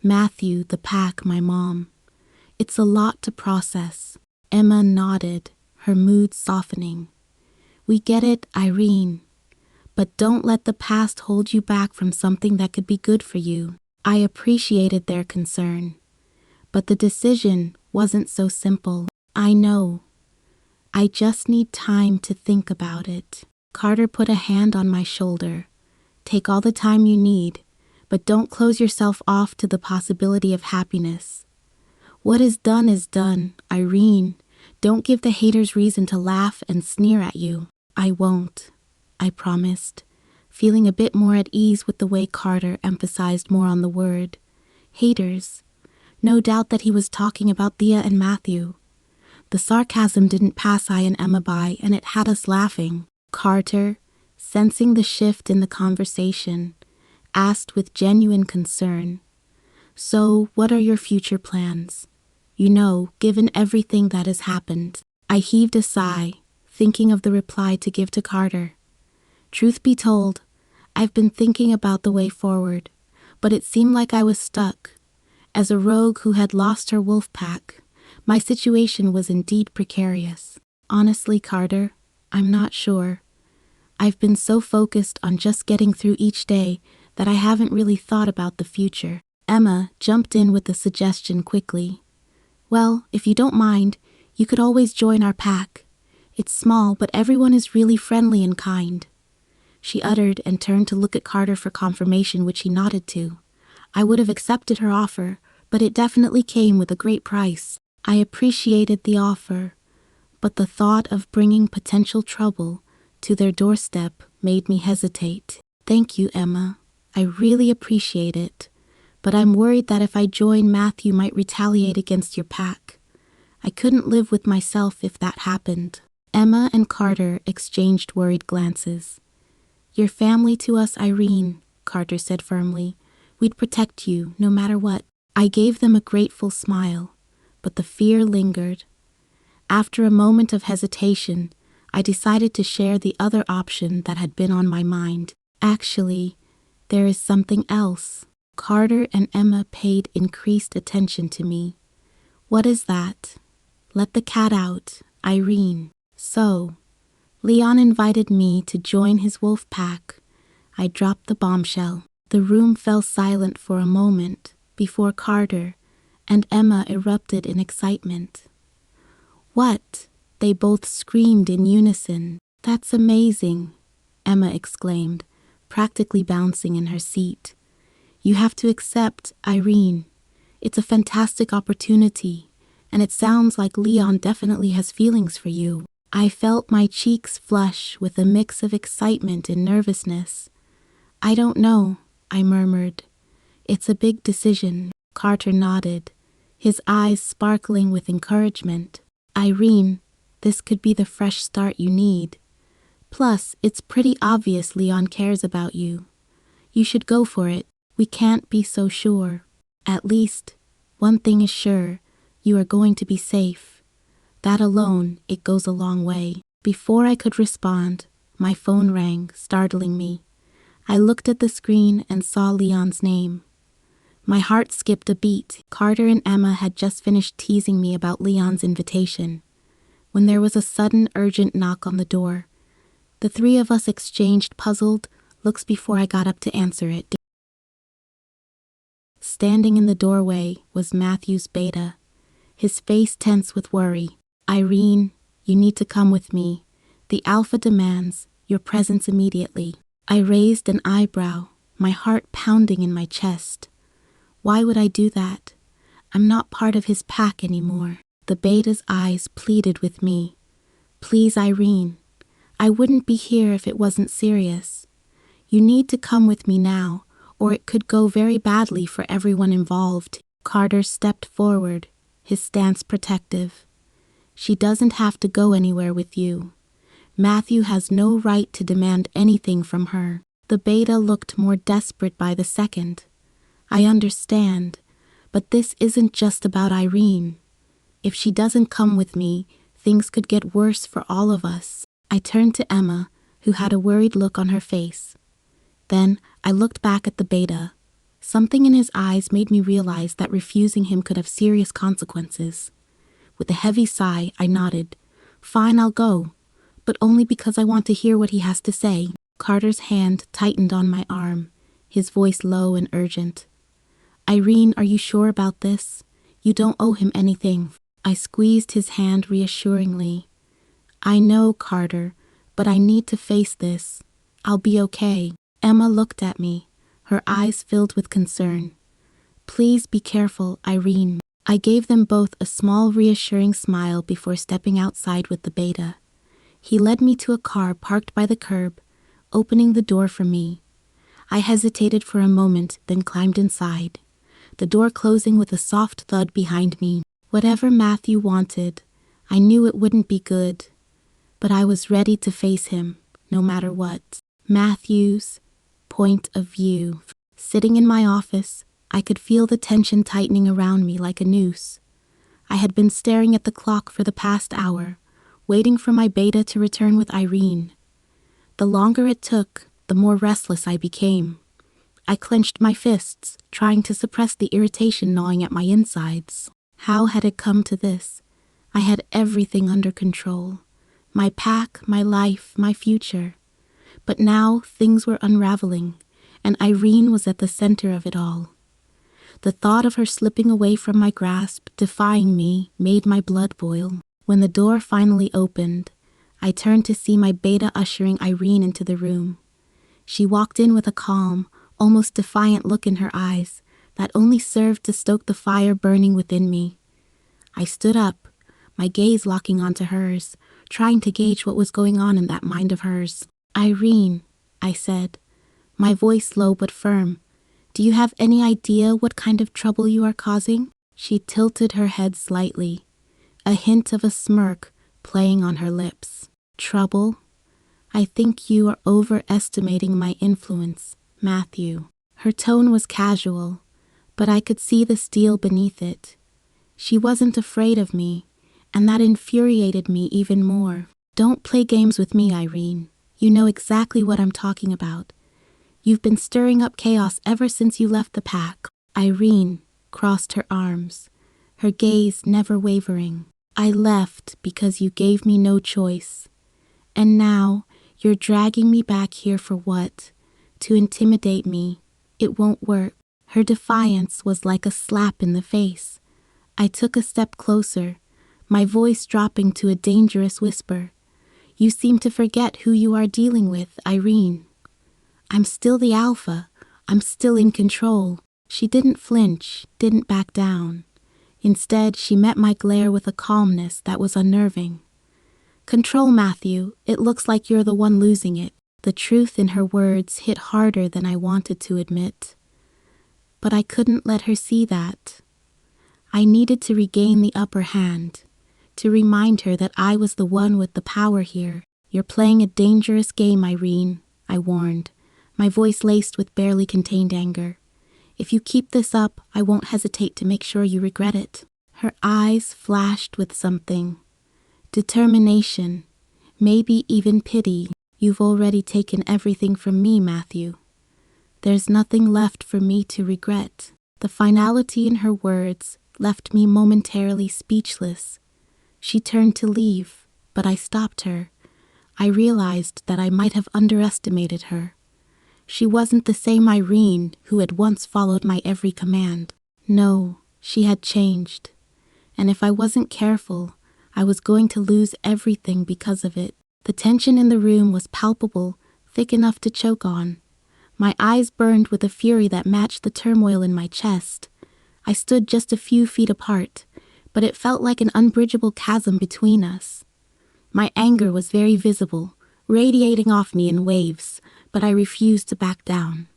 Matthew, the pack, my mom. It's a lot to process. Emma nodded, her mood softening. We get it, Irene. But don't let the past hold you back from something that could be good for you. I appreciated their concern. But the decision wasn't so simple. I know. I just need time to think about it. Carter put a hand on my shoulder. Take all the time you need, but don't close yourself off to the possibility of happiness. What is done, Irene. Don't give the haters reason to laugh and sneer at you. I won't, I promised, feeling a bit more at ease with the way Carter emphasized more on the word. Haters. No doubt that he was talking about Thea and Matthew. The sarcasm didn't pass I and Emma by, and it had us laughing. Carter, sensing the shift in the conversation, asked with genuine concern, So, what are your future plans? You know, given everything that has happened. I heaved a sigh, thinking of the reply to give to Carter. Truth be told, I've been thinking about the way forward, but it seemed like I was stuck. As a rogue who had lost her wolf pack, my situation was indeed precarious. Honestly, Carter, I'm not sure. I've been so focused on just getting through each day that I haven't really thought about the future. Emma jumped in with a suggestion quickly. Well, if you don't mind, you could always join our pack. It's small, but everyone is really friendly and kind. She uttered and turned to look at Carter for confirmation, which he nodded to. I would have accepted her offer, but it definitely came with a great price. I appreciated the offer, but the thought of bringing potential trouble to their doorstep made me hesitate. Thank you, Emma. I really appreciate it, but I'm worried that if I join, Matthew might retaliate against your pack. I couldn't live with myself if that happened. Emma and Carter exchanged worried glances. You're family to us, Irene, Carter said firmly, We'd protect you, no matter what. I gave them a grateful smile, but the fear lingered. After a moment of hesitation, I decided to share the other option that had been on my mind. Actually, there is something else. Carter and Emma paid increased attention to me. What is that? Let the cat out, Irene. So, Leon invited me to join his wolf pack. I dropped the bombshell. The room fell silent for a moment before Carter and Emma erupted in excitement. What? They both screamed in unison. That's amazing, Emma exclaimed, practically bouncing in her seat. You have to accept, Irene. It's a fantastic opportunity, and it sounds like Leon definitely has feelings for you. I felt my cheeks flush with a mix of excitement and nervousness. I don't know, I murmured. It's a big decision. Carter nodded, his eyes sparkling with encouragement. Irene, this could be the fresh start you need. Plus, it's pretty obvious Leon cares about you. You should go for it. We can't be so sure. At least, one thing is sure, you are going to be safe. That alone, it goes a long way. Before I could respond, my phone rang, startling me. I looked at the screen and saw Leon's name. My heart skipped a beat. Carter and Emma had just finished teasing me about Leon's invitation, when there was a sudden urgent knock on the door. The three of us exchanged puzzled looks before I got up to answer it. Standing in the doorway was Matthew's beta, his face tense with worry. Irene, you need to come with me. The alpha demands your presence immediately. I raised an eyebrow, my heart pounding in my chest. Why would I do that? I'm not part of his pack anymore. The beta's eyes pleaded with me. Please, Irene. I wouldn't be here if it wasn't serious. You need to come with me now, or it could go very badly for everyone involved. Carter stepped forward, his stance protective. She doesn't have to go anywhere with you. Matthew has no right to demand anything from her. The beta looked more desperate by the second. I understand, but this isn't just about Irene. If she doesn't come with me, things could get worse for all of us. I turned to Emma, who had a worried look on her face. Then I looked back at the beta. Something in his eyes made me realize that refusing him could have serious consequences. With a heavy sigh, I nodded. Fine, I'll go, but only because I want to hear what he has to say. Carter's hand tightened on my arm, his voice low and urgent. Irene, are you sure about this? You don't owe him anything. I squeezed his hand reassuringly. I know, Carter, but I need to face this. I'll be okay. Emma looked at me, her eyes filled with concern. Please be careful, Irene. I gave them both a small reassuring smile before stepping outside with the beta. He led me to a car parked by the curb, opening the door for me. I hesitated for a moment, then climbed inside, the door closing with a soft thud behind me. Whatever Matthew wanted, I knew it wouldn't be good, but I was ready to face him, no matter what. Matthew's point of view. Sitting in my office, I could feel the tension tightening around me like a noose. I had been staring at the clock for the past hour, waiting for my beta to return with Irene. The longer it took, the more restless I became. I clenched my fists, trying to suppress the irritation gnawing at my insides. How had it come to this? I had everything under control. My pack, my life, my future. But now things were unraveling, and Irene was at the center of it all. The thought of her slipping away from my grasp, defying me, made my blood boil. When the door finally opened, I turned to see my beta ushering Irene into the room. She walked in with a calm, almost defiant look in her eyes that only served to stoke the fire burning within me. I stood up, my gaze locking onto hers, trying to gauge what was going on in that mind of hers. Irene, I said, my voice low but firm, do you have any idea what kind of trouble you are causing? She tilted her head slightly, a hint of a smirk playing on her lips. Trouble? I think you are overestimating my influence, Matthew. Her tone was casual, but I could see the steel beneath it. She wasn't afraid of me, and that infuriated me even more. Don't play games with me, Irene. You know exactly what I'm talking about. You've been stirring up chaos ever since you left the pack. Irene crossed her arms, her gaze never wavering. I left because you gave me no choice. And now you're dragging me back here for what? To intimidate me. It won't work. Her defiance was like a slap in the face. I took a step closer, my voice dropping to a dangerous whisper. You seem to forget who you are dealing with, Irene. I'm still the alpha. I'm still in control. She didn't flinch, didn't back down. Instead, she met my glare with a calmness that was unnerving. Control, Matthew. It looks like you're the one losing it. The truth in her words hit harder than I wanted to admit. But I couldn't let her see that. I needed to regain the upper hand, to remind her that I was the one with the power here. You're playing a dangerous game, Irene, I warned, my voice laced with barely contained anger. If you keep this up, I won't hesitate to make sure you regret it. Her eyes flashed with something. Determination, maybe even pity. You've already taken everything from me, Matthew. There's nothing left for me to regret. The finality in her words left me momentarily speechless. She turned to leave, but I stopped her. I realized that I might have underestimated her. She wasn't the same Irene who had once followed my every command. No, she had changed. And if I wasn't careful, I was going to lose everything because of it. The tension in the room was palpable, thick enough to choke on. My eyes burned with a fury that matched the turmoil in my chest. I stood just a few feet apart, but it felt like an unbridgeable chasm between us. My anger was very visible, radiating off me in waves, but I refused to back down.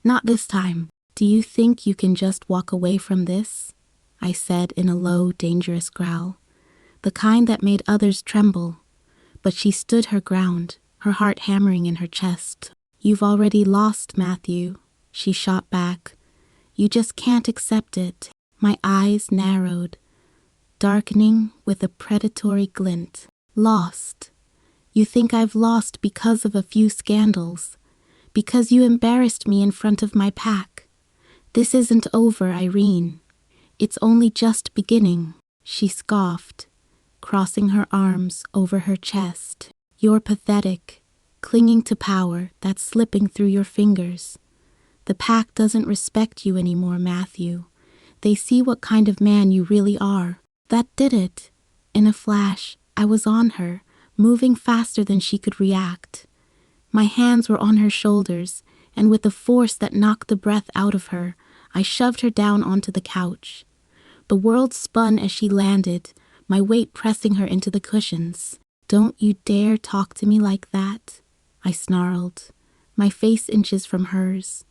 Not this time. Do you think you can just walk away from this? I said in a low, dangerous growl, the kind that made others tremble. But she stood her ground, her heart hammering in her chest. You've already lost, Matthew, she shot back. You just can't accept it. My eyes narrowed, darkening with a predatory glint. Lost. You think I've lost because of a few scandals, because you embarrassed me in front of my pack. This isn't over, Irene. It's only just beginning, she scoffed, crossing her arms over her chest. You're pathetic, clinging to power that's slipping through your fingers. The pack doesn't respect you anymore, Matthew. They see what kind of man you really are. That did it. In a flash, I was on her, moving faster than she could react. My hands were on her shoulders, and with a force that knocked the breath out of her, I shoved her down onto the couch. The world spun as she landed, my weight pressing her into the cushions. Don't you dare talk to me like that, I snarled, my face inches from hers.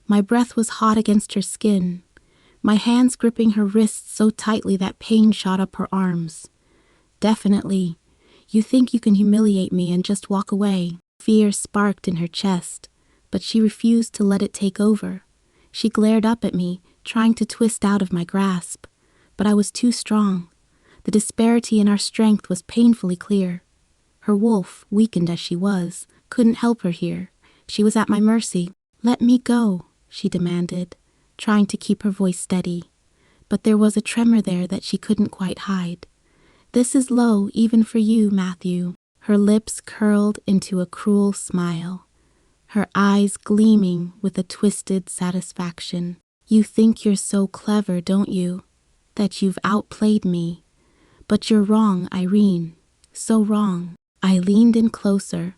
My breath was hot against her skin, my hands gripping her wrists so tightly that pain shot up her arms. Definitely. You think you can humiliate me and just walk away. Fear sparked in her chest, but she refused to let it take over. She glared up at me, trying to twist out of my grasp, but I was too strong. The disparity in our strength was painfully clear. Her wolf, weakened as she was, couldn't help her here. She was at my mercy. Let me go, she demanded, trying to keep her voice steady. But there was a tremor there that she couldn't quite hide. This is low even for you, Matthew. Her lips curled into a cruel smile, her eyes gleaming with a twisted satisfaction. You think you're so clever, don't you? That you've outplayed me. But you're wrong, Irene. So wrong. I leaned in closer,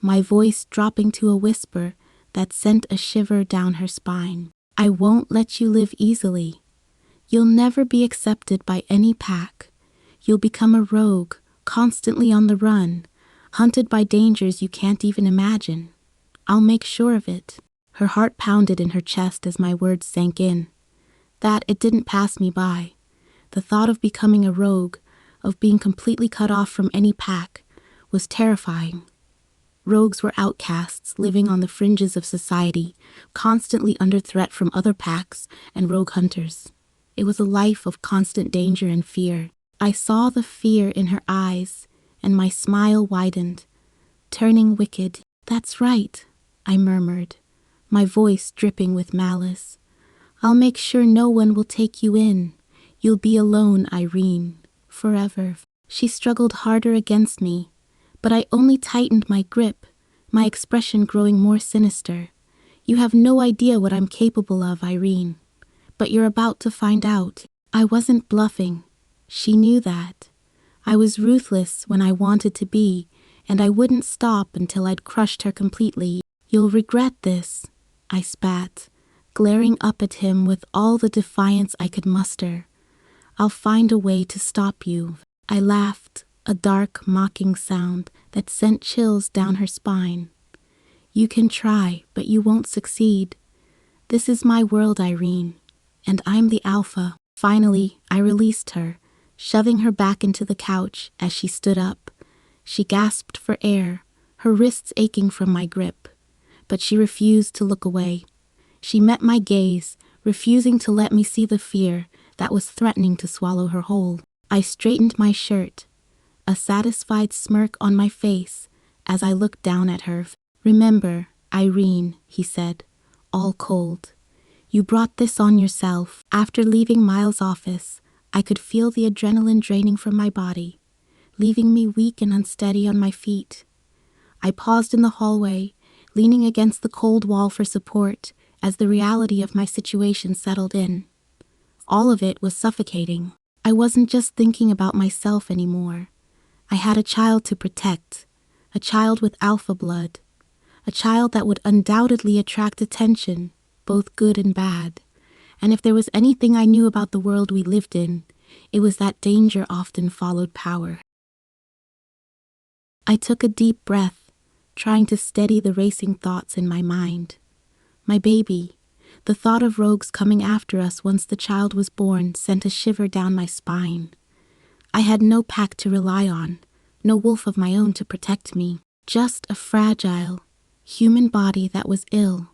my voice dropping to a whisper that sent a shiver down her spine. I won't let you live easily. You'll never be accepted by any pack. You'll become a rogue, constantly on the run, hunted by dangers you can't even imagine. I'll make sure of it. Her heart pounded in her chest as my words sank in. That it didn't pass me by. The thought of becoming a rogue, of being completely cut off from any pack, was terrifying. Rogues were outcasts living on the fringes of society, constantly under threat from other packs and rogue hunters. It was a life of constant danger and fear. I saw the fear in her eyes, and my smile widened, turning wicked. "That's right," I murmured, my voice dripping with malice. "I'll make sure no one will take you in. You'll be alone, Irene, forever." She struggled harder against me, but I only tightened my grip, my expression growing more sinister. "You have no idea what I'm capable of, Irene. But you're about to find out." I wasn't bluffing. She knew that. I was ruthless when I wanted to be, and I wouldn't stop until I'd crushed her completely. "You'll regret this," I spat, glaring up at him with all the defiance I could muster. "I'll find a way to stop you." I laughed, a dark, mocking sound that sent chills down her spine. "You can try, but you won't succeed. This is my world, Irene, and I'm the alpha." Finally, I released her, shoving her back into the couch as she stood up. She gasped for air, her wrists aching from my grip, but she refused to look away. She met my gaze, refusing to let me see the fear that was threatening to swallow her whole. I straightened my shirt, a satisfied smirk on my face as I looked down at her. "Remember, Irene," he said, all cold. "You brought this on yourself." After leaving Miles' office, I could feel the adrenaline draining from my body, leaving me weak and unsteady on my feet. I paused in the hallway, leaning against the cold wall for support as the reality of my situation settled in. All of it was suffocating. I wasn't just thinking about myself anymore. I had a child to protect, a child with alpha blood, a child that would undoubtedly attract attention, both good and bad. And if there was anything I knew about the world we lived in, it was that danger often followed power. I took a deep breath, trying to steady the racing thoughts in my mind. My baby, the thought of rogues coming after us once the child was born sent a shiver down my spine. I had no pack to rely on, no wolf of my own to protect me, just a fragile, human body that was ill,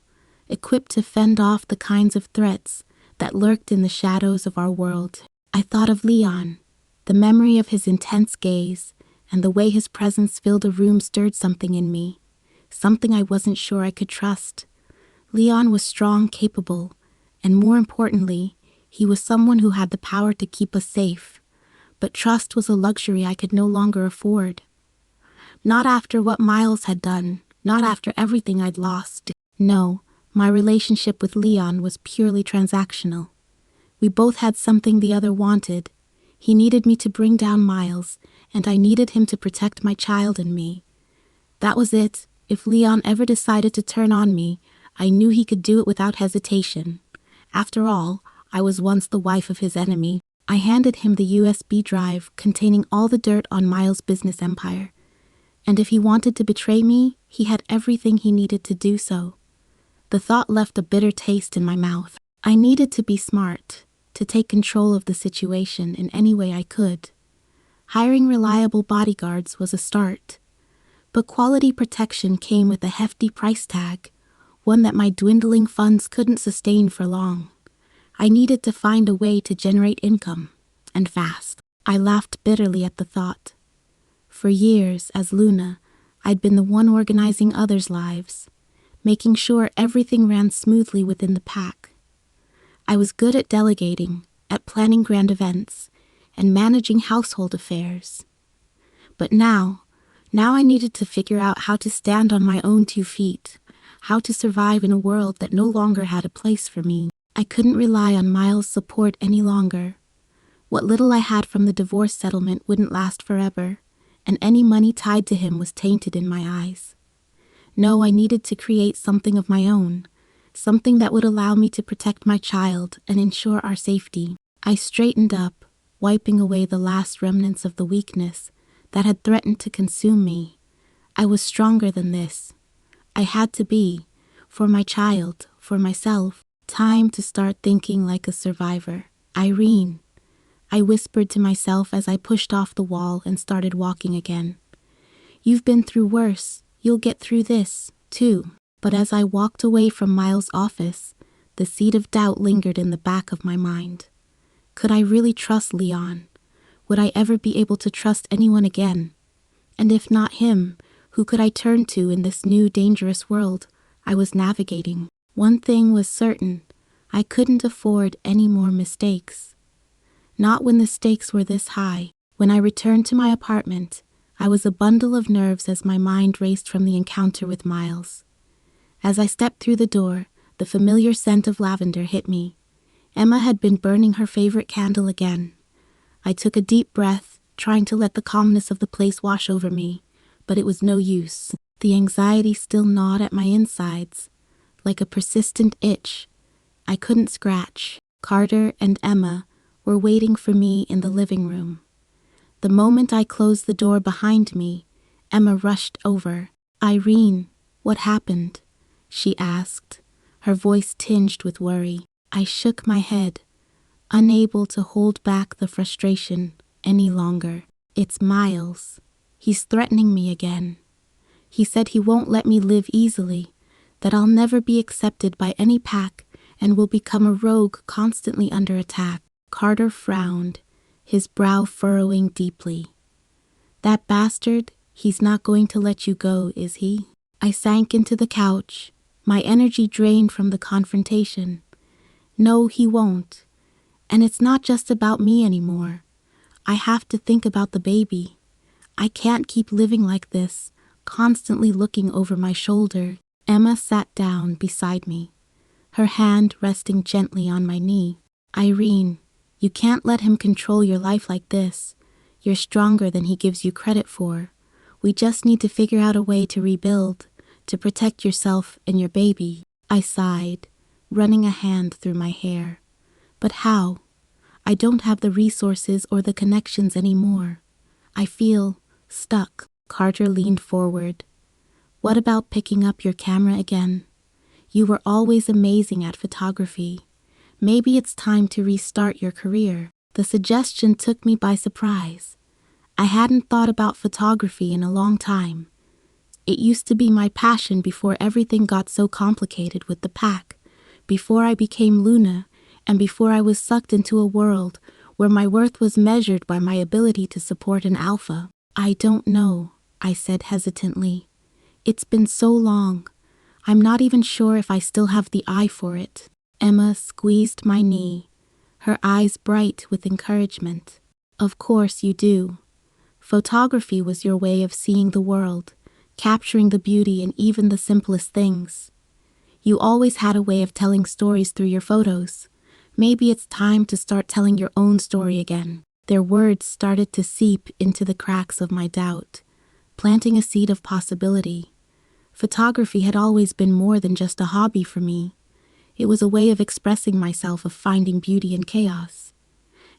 equipped to fend off the kinds of threats that lurked in the shadows of our world. I thought of Leon. The memory of his intense gaze and the way his presence filled a room stirred something in me, something I wasn't sure I could trust. Leon was strong, capable, and more importantly, he was someone who had the power to keep us safe. But trust was a luxury I could no longer afford. Not after what Miles had done, not after everything I'd lost. No, my relationship with Leon was purely transactional. We both had something the other wanted. He needed me to bring down Miles, and I needed him to protect my child and me. That was it. If Leon ever decided to turn on me, I knew he could do it without hesitation. After all, I was once the wife of his enemy. I handed him the USB drive containing all the dirt on Miles' business empire. And if he wanted to betray me, he had everything he needed to do so. The thought left a bitter taste in my mouth. I needed to be smart, to take control of the situation in any way I could. Hiring reliable bodyguards was a start, but quality protection came with a hefty price tag, one that my dwindling funds couldn't sustain for long. I needed to find a way to generate income, and fast. I laughed bitterly at the thought. For years, as Luna, I'd been the one organizing others' lives, making sure everything ran smoothly within the pack. I was good at delegating, at planning grand events, and managing household affairs. But now I needed to figure out how to stand on my own 2 feet, how to survive in a world that no longer had a place for me. I couldn't rely on Miles' support any longer. What little I had from the divorce settlement wouldn't last forever, and any money tied to him was tainted in my eyes. No, I needed to create something of my own, something that would allow me to protect my child and ensure our safety. I straightened up, wiping away the last remnants of the weakness that had threatened to consume me. I was stronger than this. I had to be, for my child, for myself. Time to start thinking like a survivor. Irene, I whispered to myself as I pushed off the wall and started walking again. You've been through worse. You'll get through this, too. But as I walked away from Miles' office, the seed of doubt lingered in the back of my mind. Could I really trust Leon? Would I ever be able to trust anyone again? And if not him, who could I turn to in this new dangerous world I was navigating? One thing was certain, I couldn't afford any more mistakes. Not when the stakes were this high. When I returned to my apartment, I was a bundle of nerves as my mind raced from the encounter with Miles. As I stepped through the door, the familiar scent of lavender hit me. Emma had been burning her favorite candle again. I took a deep breath, trying to let the calmness of the place wash over me, but it was no use. The anxiety still gnawed at my insides, like a persistent itch I couldn't scratch. Carter and Emma were waiting for me in the living room. The moment I closed the door behind me, Emma rushed over. "Irene, what happened?" she asked, her voice tinged with worry. I shook my head, unable to hold back the frustration any longer. "It's Miles. He's threatening me again. He said he won't let me live easily, that I'll never be accepted by any pack and will become a rogue constantly under attack." Carter frowned, his brow furrowing deeply. "That bastard, he's not going to let you go, is he?" I sank into the couch, my energy drained from the confrontation. "No, he won't. And it's not just about me anymore. I have to think about the baby. I can't keep living like this, constantly looking over my shoulder." Emma sat down beside me, her hand resting gently on my knee. "Irene, you can't let him control your life like this. You're stronger than he gives you credit for. We just need to figure out a way to rebuild, to protect yourself and your baby." I sighed, running a hand through my hair. "But how? I don't have the resources or the connections anymore. I feel stuck." Carter leaned forward. "What about picking up your camera again? You were always amazing at photography. Maybe it's time to restart your career." The suggestion took me by surprise. I hadn't thought about photography in a long time. It used to be my passion before everything got so complicated with the pack, before I became Luna, and before I was sucked into a world where my worth was measured by my ability to support an alpha. "I don't know," I said hesitantly. "It's been so long. I'm not even sure if I still have the eye for it." Emma squeezed my knee, her eyes bright with encouragement. "Of course you do. Photography was your way of seeing the world, capturing the beauty in even the simplest things. You always had a way of telling stories through your photos. Maybe it's time to start telling your own story again." Their words started to seep into the cracks of my doubt, planting a seed of possibility. Photography had always been more than just a hobby for me. It was a way of expressing myself, of finding beauty in chaos.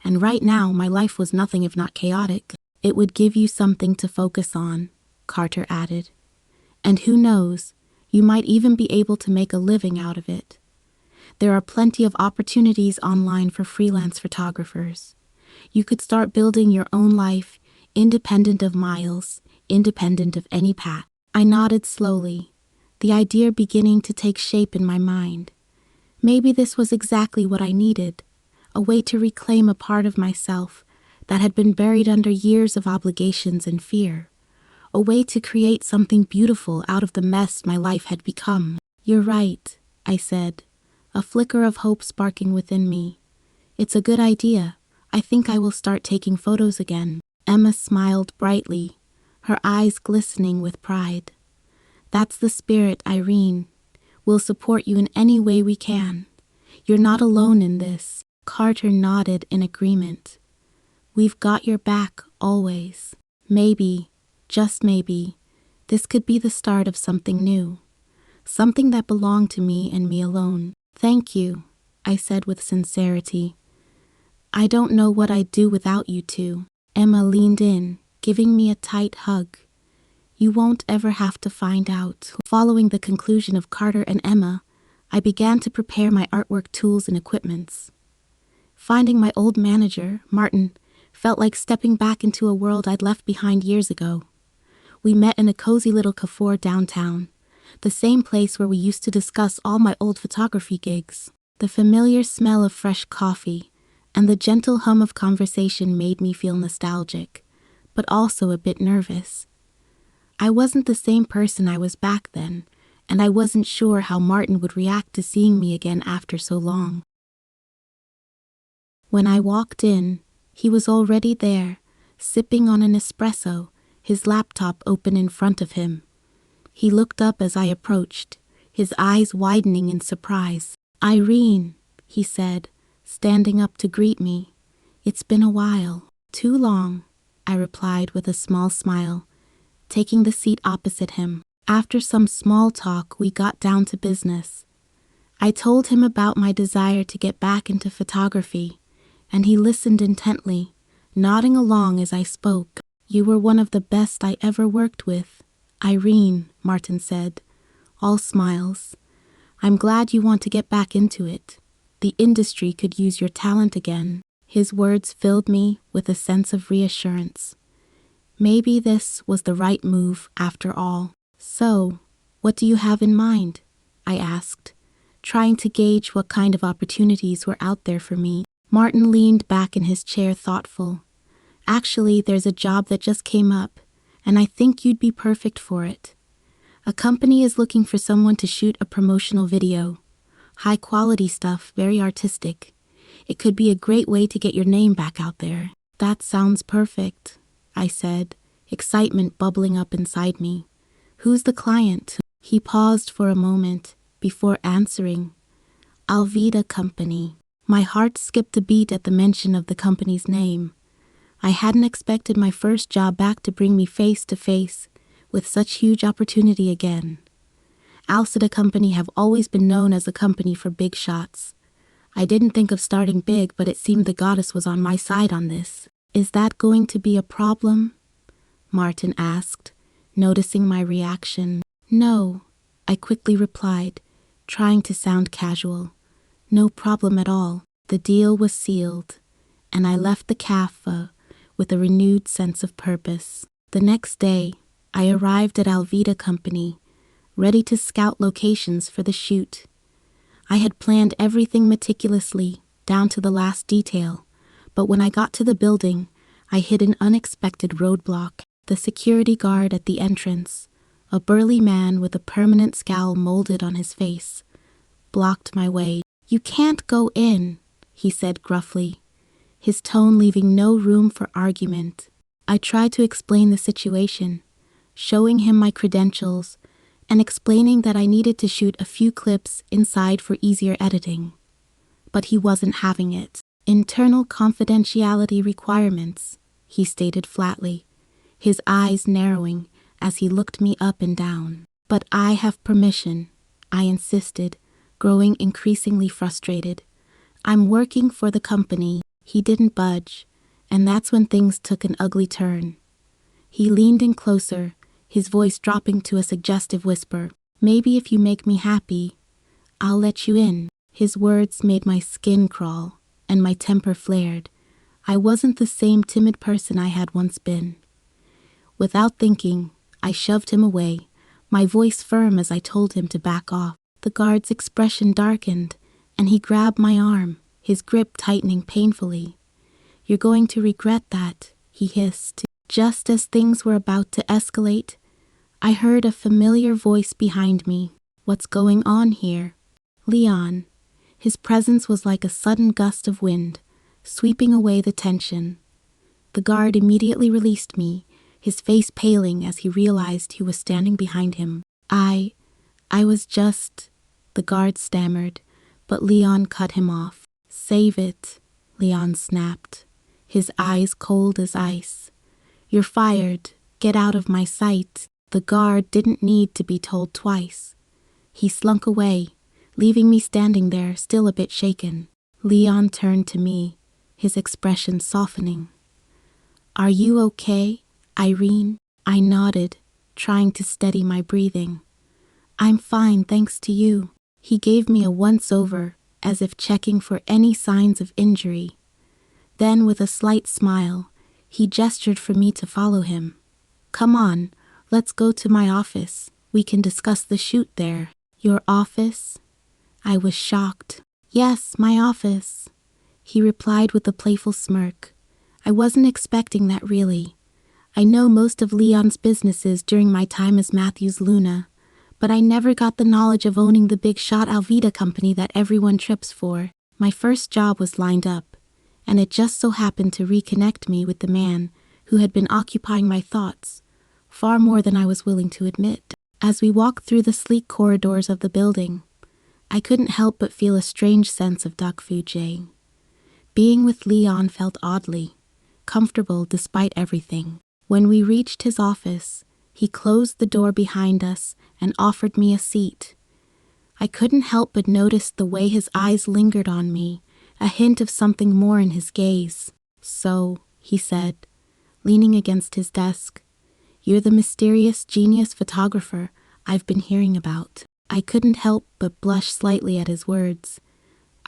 And right now, my life was nothing if not chaotic. "It would give you something to focus on," Carter added. "And who knows, you might even be able to make a living out of it. There are plenty of opportunities online for freelance photographers. You could start building your own life, independent of Miles, independent of any path." I nodded slowly, the idea beginning to take shape in my mind. Maybe this was exactly what I needed, a way to reclaim a part of myself that had been buried under years of obligations and fear, a way to create something beautiful out of the mess my life had become. "You're right," I said, a flicker of hope sparking within me. "It's a good idea. I think I will start taking photos again." Emma smiled brightly, her eyes glistening with pride. "That's the spirit, Irene. We'll support you in any way we can. You're not alone in this." Carter nodded in agreement. "We've got your back, always." Maybe, just maybe, this could be the start of something new. Something that belonged to me and me alone. "Thank you," I said with sincerity. "I don't know what I'd do without you two." Emma leaned in, giving me a tight hug. "You won't ever have to find out." Following the conclusion of Carter and Emma, I began to prepare my artwork tools and equipments. Finding my old manager, Martin, felt like stepping back into a world I'd left behind years ago. We met in a cozy little cafe downtown, the same place where we used to discuss all my old photography gigs. The familiar smell of fresh coffee and the gentle hum of conversation made me feel nostalgic, but also a bit nervous. I wasn't the same person I was back then, and I wasn't sure how Martin would react to seeing me again after so long. When I walked in, he was already there, sipping on an espresso, his laptop open in front of him. He looked up as I approached, his eyes widening in surprise. "Irene," he said, standing up to greet me. "It's been a while." "Too long," I replied with a small smile, taking the seat opposite him. After some small talk, we got down to business. I told him about my desire to get back into photography, and he listened intently, nodding along as I spoke. "You were one of the best I ever worked with, Irene," Martin said, all smiles. "I'm glad you want to get back into it. The industry could use your talent again." His words filled me with a sense of reassurance. Maybe this was the right move after all. "So, what do you have in mind?" I asked, trying to gauge what kind of opportunities were out there for me. Martin leaned back in his chair thoughtful. "Actually, there's a job that just came up, and I think you'd be perfect for it. A company is looking for someone to shoot a promotional video. High quality stuff, very artistic. It could be a great way to get your name back out there." "That sounds perfect," I said, excitement bubbling up inside me. "Who's the client?" He paused for a moment before answering. "Alvida Company." My heart skipped a beat at the mention of the company's name. I hadn't expected my first job back to bring me face to face with such huge opportunity again. Alvida Company have always been known as a company for big shots. I didn't think of starting big, but it seemed the goddess was on my side on this. "Is that going to be a problem?" Martin asked, noticing my reaction. "No," I quickly replied, trying to sound casual. "No problem at all." The deal was sealed, and I left the cafe with a renewed sense of purpose. The next day, I arrived at Alvida Company, ready to scout locations for the shoot. I had planned everything meticulously, down to the last detail, but when I got to the building, I hit an unexpected roadblock. The security guard at the entrance, a burly man with a permanent scowl molded on his face, blocked my way. "You can't go in," he said gruffly, his tone leaving no room for argument. I tried to explain the situation, showing him my credentials and explaining that I needed to shoot a few clips inside for easier editing. But he wasn't having it. "Internal confidentiality requirements," he stated flatly, his eyes narrowing as he looked me up and down. "But I have permission," I insisted, growing increasingly frustrated. "I'm working for the company." He didn't budge, and that's when things took an ugly turn. He leaned in closer, his voice dropping to a suggestive whisper. "Maybe if you make me happy, I'll let you in." His words made my skin crawl, and my temper flared. I wasn't the same timid person I had once been. Without thinking, I shoved him away, my voice firm as I told him to back off. The guard's expression darkened, and he grabbed my arm, his grip tightening painfully. "You're going to regret that," he hissed. Just as things were about to escalate, I heard a familiar voice behind me. "What's going on here?" Leon. His presence was like a sudden gust of wind, sweeping away the tension. The guard immediately released me, his face paling as he realized he was standing behind him. I was just," the guard stammered, but Leon cut him off. "Save it," Leon snapped, his eyes cold as ice. "You're fired. Get out of my sight." The guard didn't need to be told twice. He slunk away, leaving me standing there, still a bit shaken. Leon turned to me, his expression softening. "Are you okay, Irene?" I nodded, trying to steady my breathing. "I'm fine, thanks to you." He gave me a once-over, as if checking for any signs of injury. Then, with a slight smile, he gestured for me to follow him. "Come on, Let's go to my office. We can discuss the shoot there. Your office? I was shocked. Yes, my office, he replied with a playful smirk. I wasn't expecting that really. I know most of Leon's businesses during my time as Matthew's Luna, but I never got the knowledge of owning the big shot Alvita company that everyone trips for. My first job was lined up, and it just so happened to reconnect me with the man who had been occupying my thoughts, far more than I was willing to admit. As we walked through the sleek corridors of the building, I couldn't help but feel a strange sense of Duck Fujie. Being with Leon felt oddly comfortable despite everything. When we reached his office, he closed the door behind us and offered me a seat. I couldn't help but notice the way his eyes lingered on me, a hint of something more in his gaze. So, he said, leaning against his desk, you're the mysterious genius photographer I've been hearing about. I couldn't help but blush slightly at his words.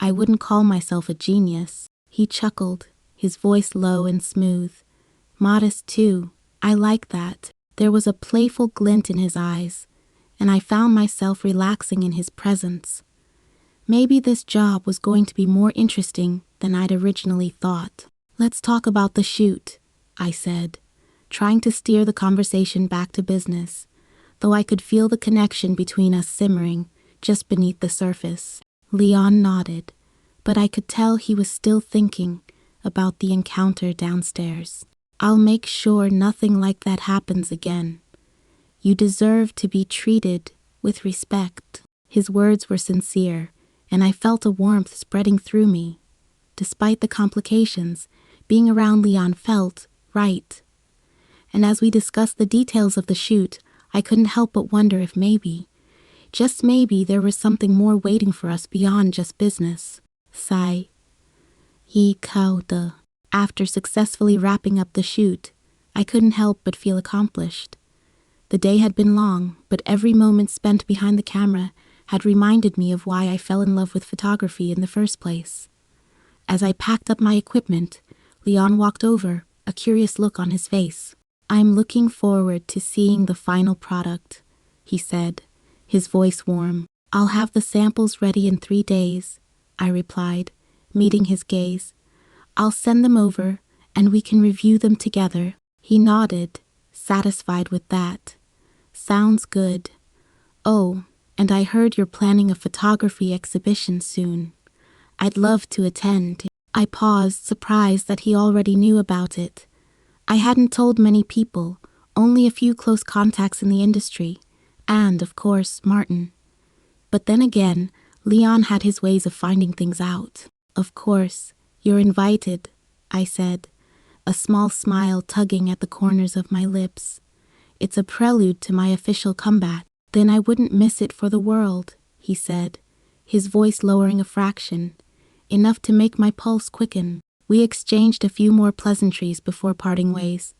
I wouldn't call myself a genius. He chuckled, his voice low and smooth. Modest too. I like that. There was a playful glint in his eyes, and I found myself relaxing in his presence. Maybe this job was going to be more interesting than I'd originally thought. Let's talk about the shoot, I said, trying to steer the conversation back to business, though I could feel the connection between us simmering just beneath the surface. Leon nodded, but I could tell he was still thinking about the encounter downstairs. I'll make sure nothing like that happens again. You deserve to be treated with respect. His words were sincere, and I felt a warmth spreading through me. Despite the complications, being around Leon felt right. And as we discussed the details of the shoot, I couldn't help but wonder if maybe, just maybe, there was something more waiting for us beyond just business. Sigh. Yi kao de. After successfully wrapping up the shoot, I couldn't help but feel accomplished. The day had been long, but every moment spent behind the camera had reminded me of why I fell in love with photography in the first place. As I packed up my equipment, Leon walked over, a curious look on his face. I'm looking forward to seeing the final product, he said, his voice warm. I'll have the samples ready in 3 days, I replied, meeting his gaze. I'll send them over, and we can review them together. He nodded, satisfied with that. Sounds good. Oh, and I heard you're planning a photography exhibition soon. I'd love to attend. I paused, surprised that he already knew about it. I hadn't told many people, only a few close contacts in the industry, and, of course, Martin. But then again, Leon had his ways of finding things out. Of course, you're invited, I said, a small smile tugging at the corners of my lips. It's a prelude to my official comeback. Then I wouldn't miss it for the world, he said, his voice lowering a fraction, enough to make my pulse quicken. We exchanged a few more pleasantries before parting ways,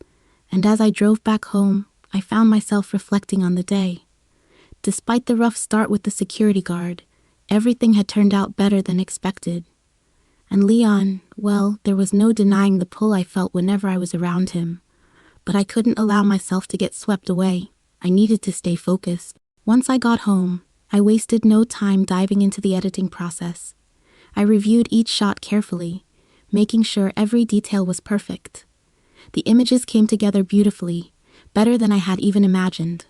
and as I drove back home, I found myself reflecting on the day. Despite the rough start with the security guard, everything had turned out better than expected. And Leon, well, there was no denying the pull I felt whenever I was around him. But I couldn't allow myself to get swept away. I needed to stay focused. Once I got home, I wasted no time diving into the editing process. I reviewed each shot carefully, making sure every detail was perfect. The images came together beautifully, better than I had even imagined.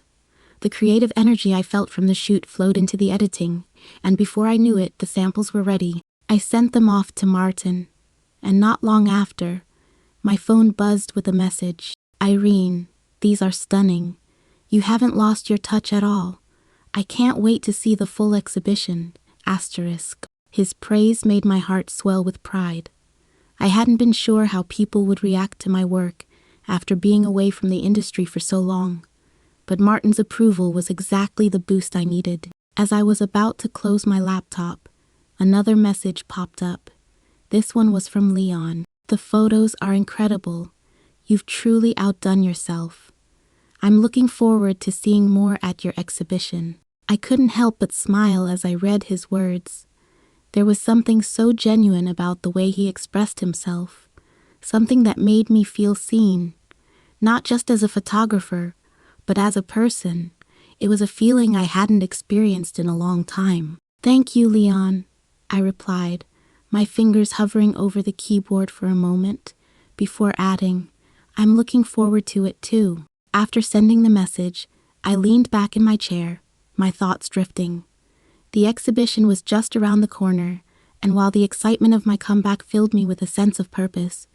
The creative energy I felt from the shoot flowed into the editing, and before I knew it, the samples were ready. I sent them off to Martin, and not long after, my phone buzzed with a message. Irene, these are stunning. You haven't lost your touch at all. I can't wait to see the full exhibition. Asterisk. His praise made my heart swell with pride. I hadn't been sure how people would react to my work after being away from the industry for so long, but Martin's approval was exactly the boost I needed. As I was about to close my laptop, another message popped up. This one was from Leon. The photos are incredible. You've truly outdone yourself. I'm looking forward to seeing more at your exhibition. I couldn't help but smile as I read his words. There was something so genuine about the way he expressed himself, something that made me feel seen, not just as a photographer, but as a person, it was a feeling I hadn't experienced in a long time. "Thank you, Leon," I replied, my fingers hovering over the keyboard for a moment, before adding, "I'm looking forward to it too." After sending the message, I leaned back in my chair, my thoughts drifting. The exhibition was just around the corner, and while the excitement of my comeback filled me with a sense of purpose,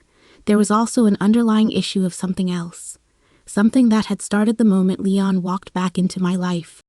there was also an underlying issue of something else. Something that had started the moment Leon walked back into my life.